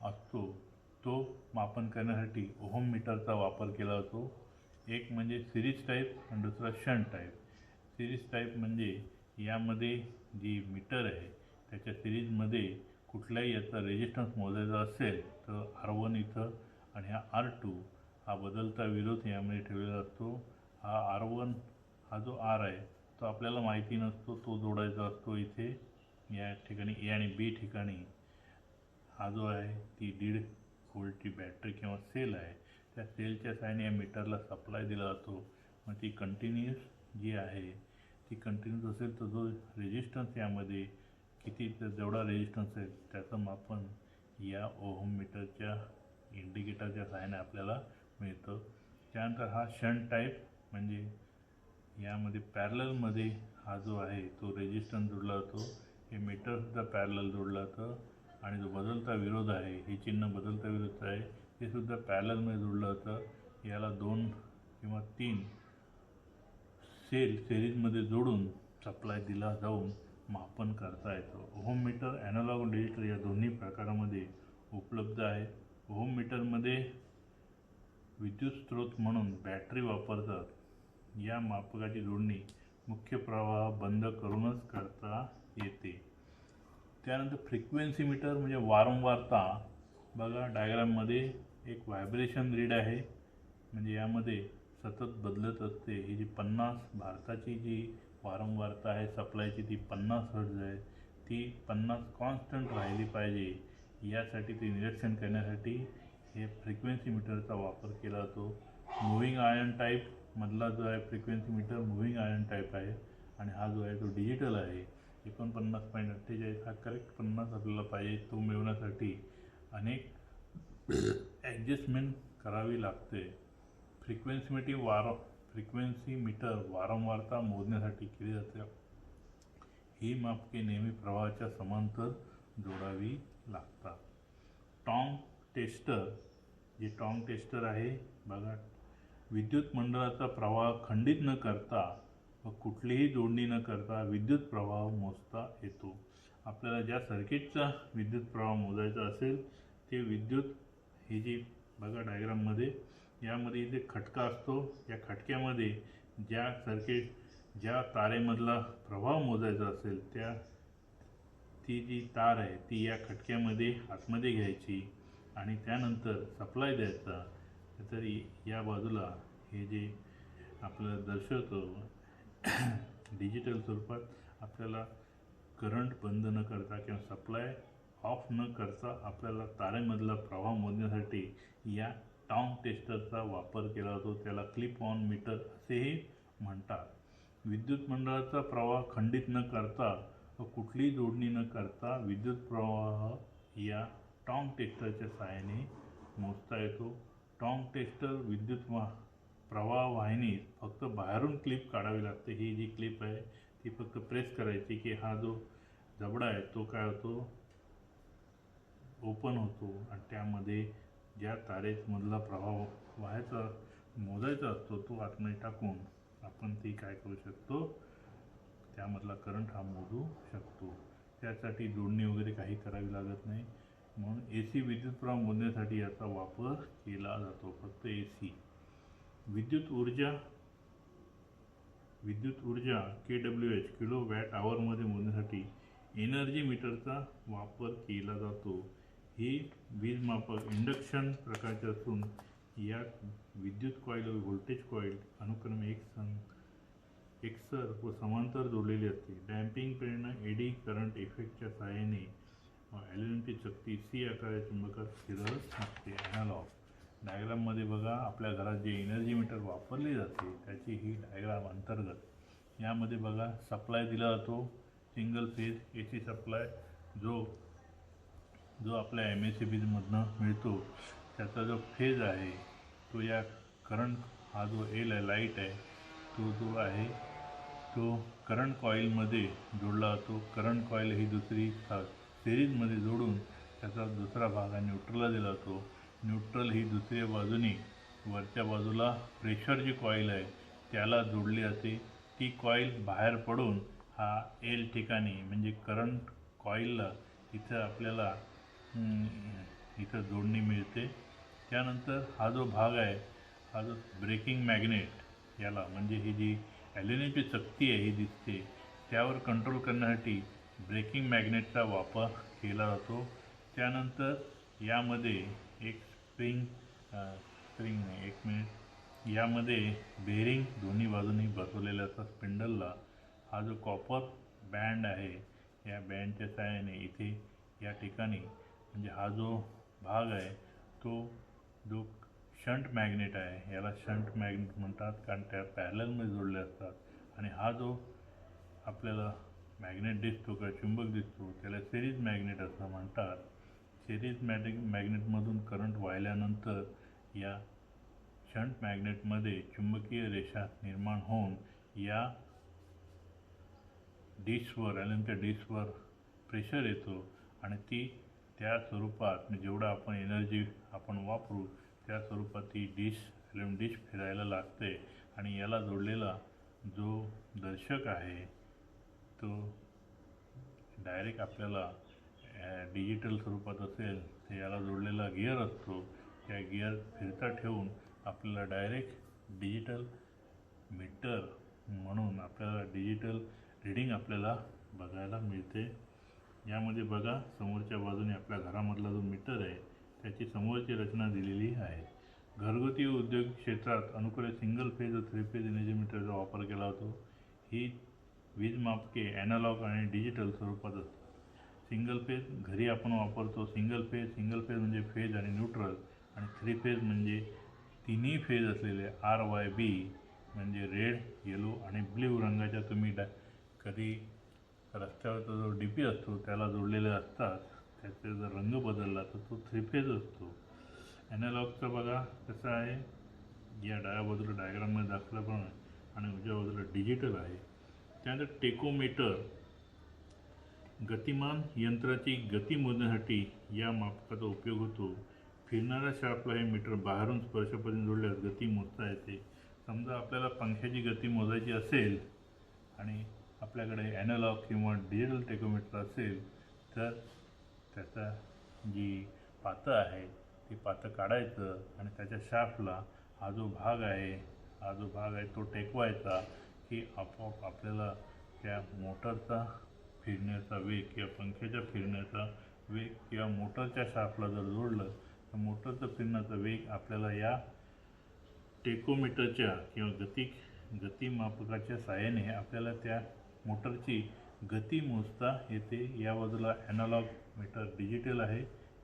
असतो तो मापन करण्यासाठी ओहम मीटरचा वापर केला जातो. एक म्हणजे सिरीज टाईप आणि दुसरा शंट टाईप. सिरीज टाईप म्हणजे यामध्ये जी मीटर आहे त्याच्या सिरीजमध्ये कुठल्याही याचा रेजिस्टन्स मोजायचा असेल तर R1 इथं आणि हा R2 हा बदलता विरोध यामध्ये ठेवलेला असतो. हा R1 हा जो R आहे तो आपल्याला माहिती नसतो, तो जोडायचा असतो इथे या ठिकाणी A आणि B ठिकाणी. हा जो आहे ती 1.5 व्होल्टची बॅटरी किंवा सेल आहे, त्या सेलच्या साहाय्याने या मीटरला सप्लाय दिला जातो. मग ती कंटिन्यूस जी आहे ती कंटिन्यूस असेल तर जो रेजिस्टन्स यामध्ये किती जेवढा रेजिस्टन्स आहे त्याचं मापन या ओहम मीटरच्या इंडिकेटरच्या साहाय्याने आपल्याला मिळतं. त्यानंतर हा शंट टाईप म्हणजे यामध्ये पॅरललमध्ये हा जो आहे तो रेजिस्टन्स जोडला जातो. हे मीटरसुद्धा पॅरलल जोडलं जातं आणि जो बदलता विरोध आहे, हे चिन्ह बदलता विरोध आहे, हे सुद्धा पॅरललमध्ये जोडलं जातं. याला 2 किंवा 3 सिरीजमध्ये जोडून सप्लाय दिला जाऊन मापन करता येतं. ओहम मीटर ॲनालॉग आणि डिजिटल या दोन्ही प्रकारामध्ये उपलब्ध आहे. ओहम मीटरमध्ये विद्युत स्रोत म्हणून बॅटरी वापरतात. या मापकाची जोडणी मुख्य प्रवाह बंद करूनच करता येते. त्यानंतर फ्रिक्वेन्सी मीटर म्हणजे वारंवारता. बघा, डायग्राममध्ये एक व्हायब्रेशन रीड आहे, म्हणजे यामध्ये सतत बदलत असते. ही जी 50 भारताची जी वारंवारता आहे सप्लायची ती 50 हर्ट्झ आहे. ती 50 कॉन्स्टंट राहिली पाहिजे यासाठी ते निरीक्षण करण्यासाठी हे फ्रिक्वेन्सी मीटरचा वापर केला जातो. मुव्हिंग आयर्न टाईप मधला जो आहे frequency meter moving iron type आहे आणि हा जो आहे तो डिजिटल आहे. 49.48 हा करेक्ट 50 आपल्याला पाहिजे. तो मिळवण्यासाठी अनेक ॲडजस्टमेंट करावी लागते. फ्रिक्वेन्सीमध्ये फ्रिक्वेन्सी मीटर वारंवारता मोजण्यासाठी केली जाते. ही मापके नेहमी प्रवाहाच्या समांतर जोडावी लागतात. टॉंग टेस्टर, जे टॉंग टेस्टर आहे बघा, विद्युत मंडळाचा प्रवाह खंडित न करता व कुठलीही जोडणी न करता विद्युत प्रवाह मोजता येतो. आपल्याला ज्या सर्किटचा विद्युत प्रवाह मोजायचा असेल ते विद्युत, ही जी बघा डायग्राममध्ये, यामध्ये इथे खटका असतो. या खटक्यामध्ये ज्या तारेमधला प्रवाह मोजायचा असेल ती जी तार आहे ती या खटक्यामध्ये आतमध्ये घ्यायची आणि त्यानंतर सप्लाय द्यायचा. तरी या बाजूला हे जे आपल्याला दर्शवतो डिजिटल स्वरूपात, आपल्याला करंट बंद न करता किंवा सप्लाय ऑफ न करता आपल्याला तारेमधला प्रवाह मोजण्यासाठी या टॉंग टेस्टरचा वापर केला जातो. त्याला क्लिप ऑन मीटर असेही म्हणतात. विद्युत मंडळाचा प्रवाह खंडित न करता व कुठलीही जोडणी न करता विद्युत प्रवाह या टॉंग टेस्टरच्या सहाय्याने मोजता येतो. टॉंग टेस्टर विद्युत प्रवाह वाहिनीत फक्त बाहेरून क्लिप काढावी लागते. ही जी क्लिप आहे ती फक्त प्रेस करायची की हा जो जबडा आहे तो काय होतो, ओपन होतो आणि त्यामध्ये ज्या तारेमधला प्रवाह मोजायचा असतो तो आतमध्ये टाकून आपण ती काय करू शकतो, त्यामधला करंट हा मोजू शकतो. त्यासाठी जोडणी वगैरे काही करावी लागत नाही. म्हणून AC विद्युत प्रवाह मोजण्यासाठी याचा वापर केला जातो, फक्त AC. विद्युत ऊर्जा kWh किलोवॅट आवरमध्ये मोजण्यासाठी एनर्जी मीटरचा वापर केला जातो. ही वीजमापक इंडक्शन प्रकारचे असून यात विद्युत कॉईल व व्होल्टेज कॉईल अनुक्रमे एकसर व समांतर जोडलेली असते. डॅम्पिंग प्रेरणा एडी करंट इफेक्टच्या सहाय्याने ॲल्युमिनियमची चकती C आकाराच्या चुंबकात फिरत असते. ॲनालॉग डायग्राममध्ये बघा, आपल्या घरात जे एनर्जी मीटर वापरले जाते त्याची ही डायग्राम अंतर्गत. यामध्ये बघा सप्लाय दिला जातो, सिंगल फेज AC सप्लाय जो आपल्या MACBमधनं मिळतो. त्याचा जो फेज आहे तो या करंट, हा जो L आहे, लाईट आहे, तो जो आहे तो करंट कॉईलमध्ये जोडला जातो. करंट कॉईल ही दुसरी सिरीजमध्ये जोडून त्याचा दुसरा भाग हा न्यूट्रलला दिला जातो. न्यूट्रल ही दुसऱ्या बाजूने वरच्या बाजूला प्रेशर जी कॉईल आहे त्याला जोडली जाते. ती कॉईल बाहेर पडून हा L ठिकाणी म्हणजे करंट कॉईलला इथं आपल्याला इथं जोडणी मिळते. त्यानंतर हा जो भाग आहे, हा जो ब्रेकिंग मॅग्नेट, याला म्हणजे ही जी ॲल्युमिनियमची चकती आहे ही दिसते, त्यावर कंट्रोल करण्यासाठी ब्रेकिंग मॅग्नेटचा वापर केला जातो. त्यानंतर यामध्ये एक यामध्ये बेरिंग दोन्ही बाजूंनी बसवलेला असतात. स्पिंडलला हा जो कॉपर बँड आहे, या बँडच्या सहाय्याने इथे या ठिकाणी म्हणजे हा जो भाग आहे तो जो शंट मॅग्नेट आहे, याला शंट मॅग्नेट म्हणतात कारण त्या पॅरललमध्ये जोडले असतात. आणि हा जो आपल्याला मॅग्नेट दिसतो किंवा चुंबक दिसतो त्याला सिरीज मॅग्नेट असं म्हणतात. सिरीज मॅग्नेटमधून करंट वाहिल्यानंतर या शंट मॅग्नेटमध्ये चुंबकीय रेषा निर्माण होऊन या ॲल्युमिनियमच्या डिशवर प्रेशर येतो आणि ती त्या स्वरूपात जेवढा आपण एनर्जी आपण वापरू त्या स्वरूपात ती ॲल्युमिनियम डिश फिरायला लागते. आणि याला जोडलेला जो दर्शक आहे तो डायरेक्ट आपल्याला डिजिटल स्वरूपात असेल तर याला जोडलेला गिअर असतो. त्या गिअर फिरता ठेवून आपल्याला डायरेक्ट डिजिटल मीटर म्हणून आपल्याला डिजिटल रीडिंग आपल्याला बघायला मिळते. यामध्ये बघा समोरच्या बाजूने आपल्या घरामधला जो मीटर आहे त्याची समोरची रचना दिलेली आहे. घरगुती उद्योग क्षेत्रात अनुक्रमे सिंगल फेज व 3 फेज एनर्जी मीटरचा वापर केला जातो. ही वीजमापके ॲनालॉग आणि डिजिटल स्वरूपात असतात. सिंगल फेज घरी आपण वापरतो. सिंगल फेज म्हणजे फेज आणि न्यूट्रल, आणि 3 फेज म्हणजे तिन्ही फेज असलेले RYB म्हणजे रेड, येलो आणि ब्ल्यू रंगाच्या तुम्ही कधी रस्त्यावरचा जो DP असतो त्याला जोडलेले असतात. त्याचा जर रंग बदलला तर तो 3 फेज असतो. ॲनालॉगचा बघा कसं आहे, या डाव्या बाजूला डायग्राममध्ये दाखवल्याप्रमाणे आणि उजव्या बाजूला डिजिटल आहे. त्यानंतर टेकोमीटर गतिमान यंत्राची गती मोजण्यासाठी या मापकाचा उपयोग होतो. फिरणाऱ्या शाफ्टला हे मीटर बाहेरून स्पर्शपर्यंत जोडल्यास गती मोजता येते. समजा आपल्याला पंख्याची गती मोजायची असेल आणि आपल्याकडे ॲनालॉग किंवा डिजिटल टेकोमीटर असेल तर त्याचा जी पातं आहे ती पातं काढायचं आणि त्याच्या शाफ्टला हा जो भाग आहे तो टेकवायचा की आपोआप आपल्याला त्या मोटरचा फिरण्याचा वेग किंवा पंख्याच्या फिरण्याचा वेग किंवा मोटरच्या शाफ्टला जर जोडलं तर मोटरचा फिरण्याचा वेग आपल्याला या टेकोमीटरच्या किंवा गतिमापकाच्या साहाय्याने आपल्याला त्या मोटरची गती मोजता येते. या बाजूला ॲनालॉग मीटर डिजिटल आहे,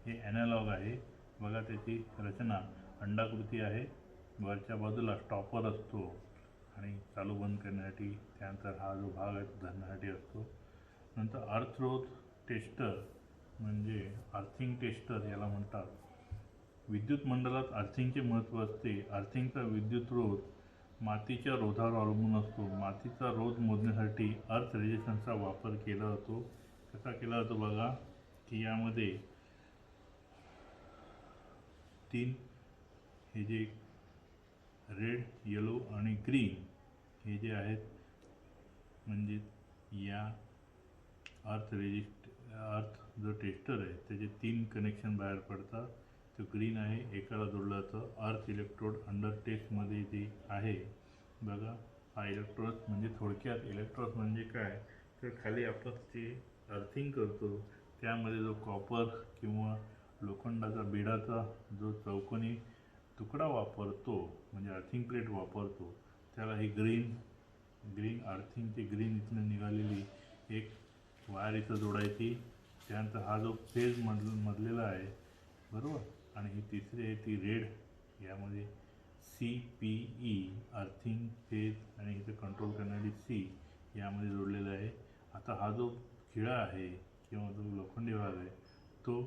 हे ॲनालॉग आहे. बघा त्याची रचना अंडाकृती आहे. वरच्या बाजूला स्टॉपर असतो आणि चालू बंद करण्यासाठी. त्यानंतर हा जो भाग आहे तो धरण्यासाठी असतो. नंतर अर्थरोध टेस्टर म्हणजे अर्थिंग टेस्टर याला म्हणतात. विद्युत मंडळात अर्थिंगचे महत्त्व असते. अर्थिंगचा विद्युत रोध मातीच्या रोधावर अवलंबून असतो. मातीचा रोध मोजण्यासाठी अर्थ रेजिस्टन्सचा वापर केला जातो. कसा केला जातो बघा की यामध्ये 3 हे जे रेड, येलो आणि ग्रीन हे जे आहेत म्हणजे या अर्थ जो टेस्टर आहे त्याचे 3 कनेक्शन बाहेर पडतात. तो ग्रीन आहे, एकाला जोडलं जातं. अर्थ इलेक्ट्रोड अंडर टेस्टमध्ये जे आहे बघा, हा इलेक्ट्रोड म्हणजे थोडक्यात इलेक्ट्रोड म्हणजे काय तर खाली आपण जे अर्थिंग करतो त्यामध्ये जो कॉपर किंवा लोखंडाचा बिडाचा जो चौकोनी तुकडा वापरतो म्हणजे अर्थिंग प्लेट वापरतो त्याला ही ग्रीन अर्थिंगची ग्रीन इथून निघालेली एक वायर इथं जोडायची. त्यानंतर हा जो फेज मधलेला आहे बरोबर, आणि ही तिसरी आहे ती रेड, यामध्ये CPE अर्थिंग फेज आणि इथे कंट्रोल करणारी C यामध्ये जोडलेला आहे. आता हा जो खिळा आहे किंवा जो लोखंडी भाग आहे तो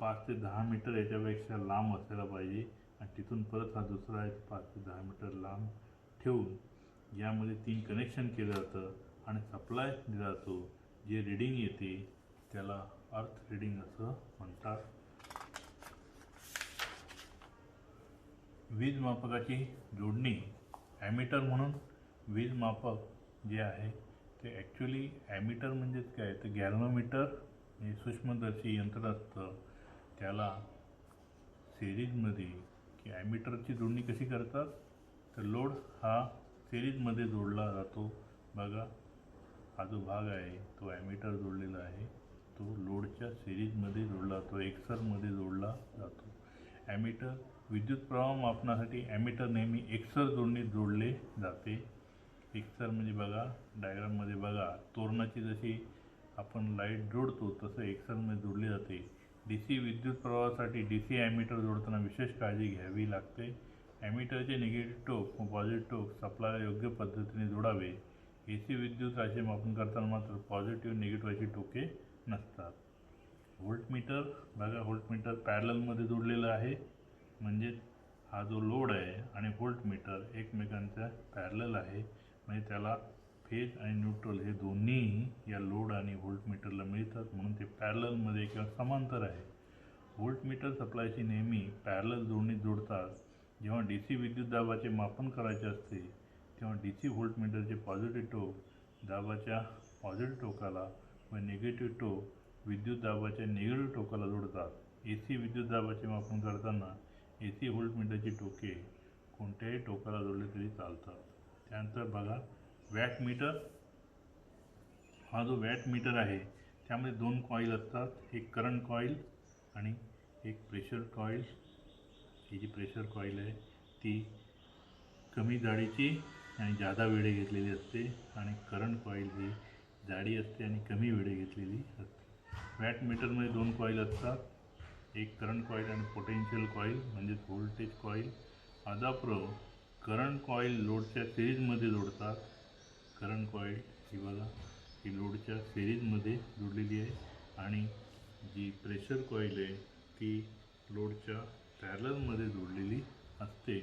5 ते 10 मीटर याच्यापेक्षा लांब असायला पाहिजे आणि तिथून परत हा दुसरा आहे 5 ते 10 मीटर लांब ठेवून यामध्ये 3 कनेक्शन केलं जातं आणि सप्लाय दिला जातो. जे रिडिंग येते त्याला अर्थ रिडिंग असं म्हणतात. वीज मापकाची जोडणी ॲमीटर म्हणून वीज मापक जे आहे ते ॲक्च्युली ॲमीटर म्हणजेच काय तर गॅल्व्हनोमीटर हे सूक्ष्मदर्शी यंत्र असतं. त्याला सिरीजमध्ये की ॲमीटरची जोडणी कशी करतात तर लोड हा सिरीजमध्ये जोडला जातो. बघा हा जो भाग आहे तो ॲमीटर जोडलेला आहे, तो लोडच्या सिरीजमध्ये जोडला जातो, एकसरमध्ये जोडला जातो. ॲमीटर विद्युत प्रवाह मापनासाठी ॲमीटर नेहमी एकसर जोडणीत जोडले जाते. एकसर म्हणजे बघा डायग्राममध्ये बघा तोरणाची जशी आपण लाईट जोडतो तसं एकसरमध्ये जोडली जाते. DC विद्युत प्रवाहासाठी DC ॲमीटर जोडताना विशेष काळजी घ्यावी लागते. ॲमीटरचे निगेटिव्ह टोक व पॉझिटिव्ह टोक सप्लायला योग्य पद्धतीने जोडावे. AC विद्युत राशी मापन करताना मात्र पॉझिटिव्ह निगेटिव्हची टोके नसतात. व्होल्टमीटर बघा, व्होल्टमीटर पॅरललमध्ये जोडलेलं आहे म्हणजे हा जो लोड आहे आणि व्होल्टमीटर एकमेकांच्या पॅरलल आहे म्हणजे त्याला फेज आणि न्यूट्रल हे दोन्ही या लोड आणि व्होल्टमीटरला मिळतात म्हणून ते पॅरललमध्ये किंवा समांतर आहे. व्होल्टमीटर सप्लायची नेहमी पॅरलल जोडणीत जोडतात. जेव्हा DC विद्युत दाबाचे मापन करायचे असते तेव्हा DC व्होल्टमीटरचे पॉझिटिव्ह टोक दाबाच्या पॉझिटिव्ह टोकाला व निगेटिव्ह टोक विद्युत दाबाच्या निगेटिव्ह टोकाला जोडतात. AC विद्युत दाबाचे मापन करताना AC व्होल्टमीटरची टोके कोणत्याही टोकाला जोडले तरी चालतात. त्यानंतर बघा वॅटमीटर. हा जो वॅटमीटर आहे त्यामध्ये 2 कॉईल असतात, एक करंट कॉईल आणि एक प्रेशर कॉईल. ही जी प्रेशर कॉईल आहे ती कमी जाडीची आणि जादा वेळ घेतलेली असते आणि करंट कॉईल ही जाडी असते आणि कमी वेळ घेतलेली असते. वॅटमीटरमध्ये 2 कॉईल असतात, एक करंट कॉईल आणि पोटेन्शियल कॉईल म्हणजेच व्होल्टेज कॉईल. आदाप्रव करंट कॉईल लोडच्या सिरीजमध्ये जोडतात. करंट कॉईल ही बघा ही लोडच्या सिरीजमध्ये जोडलेली आहे आणि जी प्रेशर कॉईल आहे ती लोडच्या पॅरललमध्ये जोडलेली असते.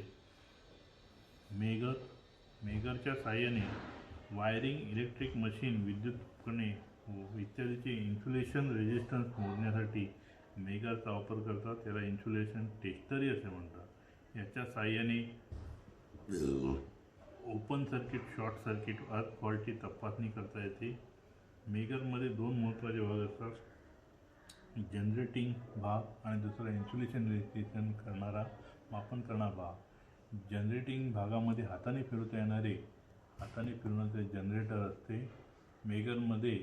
मेगरच्या साहाय्याने वायरिंग, इलेक्ट्रिक मशीन, विद्युत उपकरणे इत्यादीचे इन्सुलेशन रेजिस्टन्स मोजण्यासाठी मेगरचा वापर करतात. त्याला इन्सुलेशन टेस्टरही असे म्हणतात. याच्या साहाय्याने ओपन सर्किट, शॉर्ट सर्किट, अर्थ फॉल्टची तपासणी करता येते. मेगरमध्ये दोन महत्त्वाचे भाग असतात, जनरेटिंग भाग आणि दुसरा इन्सुलेशन रेजिस्ट्रेशन करणारा मापन करणारा भाग. जनरेटिंग भागामध्ये हाताने फिरवणारे जनरेटर असते. मेगरमध्ये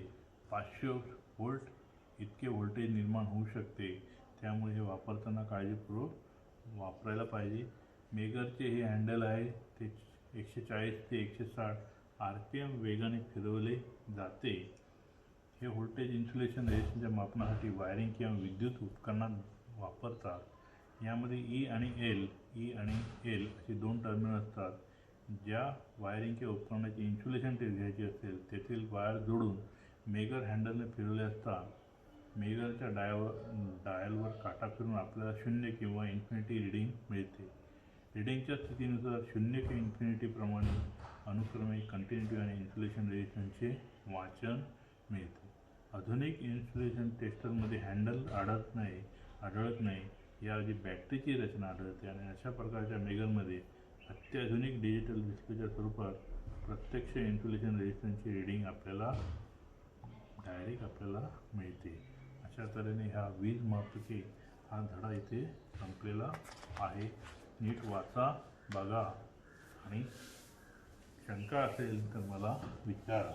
500 व्होल्ट इतके व्होल्टेज निर्माण होऊ शकते, त्यामुळे हे वापरताना काळजीपूर्वक वापरायला पाहिजे. मेगरचे हे हँडल आहे ते 140 ते 160 RPM वेगाने फिरवले जाते. हे व्होल्टेज इन्सुलेशन रेजिस्टन्सच्या मापनासाठी वायरिंग किंवा विद्युत उपकरणात वापरतात. यामध्ये ई आणि एल असे दोन टर्मिनल असतात. ज्या वायरिंग किंवा उपकरणाची इन्सुलेशन टेस्ट घ्यायची असेल तेथील वायर जोडून मेगर हँडलने फिरवले असता मेगरच्या डायलवर काटा फिरून आपल्याला 0 किंवा इन्फिनिटी रीडिंग मिळते. रीडिंगच्या स्थितीनुसार 0 किंवा इन्फिनिटी प्रमाणे अनुक्रमे कंटिन्युटी आणि इन्सुलेशन रेजिस्टन्सचे वाचन मिळते. आधुनिक इन्सुलेशन टेस्टरमध्ये हँडल आढळत नाही, याऐवजी बॅटरीची रचना आढळते आणि अशा प्रकारच्या मेगरमध्ये अत्याधुनिक डिजिटल डिस्प्लेच्या स्वरूपात प्रत्यक्ष इन्सुलेशन रेजिस्टन्सची रीडिंग आपल्याला मिळते. अशा तऱ्हेने ह्या वीज मापके हा धडा इथे संपलेला आहे. नीट वाचा, बघा आणि शंका असेल तर मला विचारा.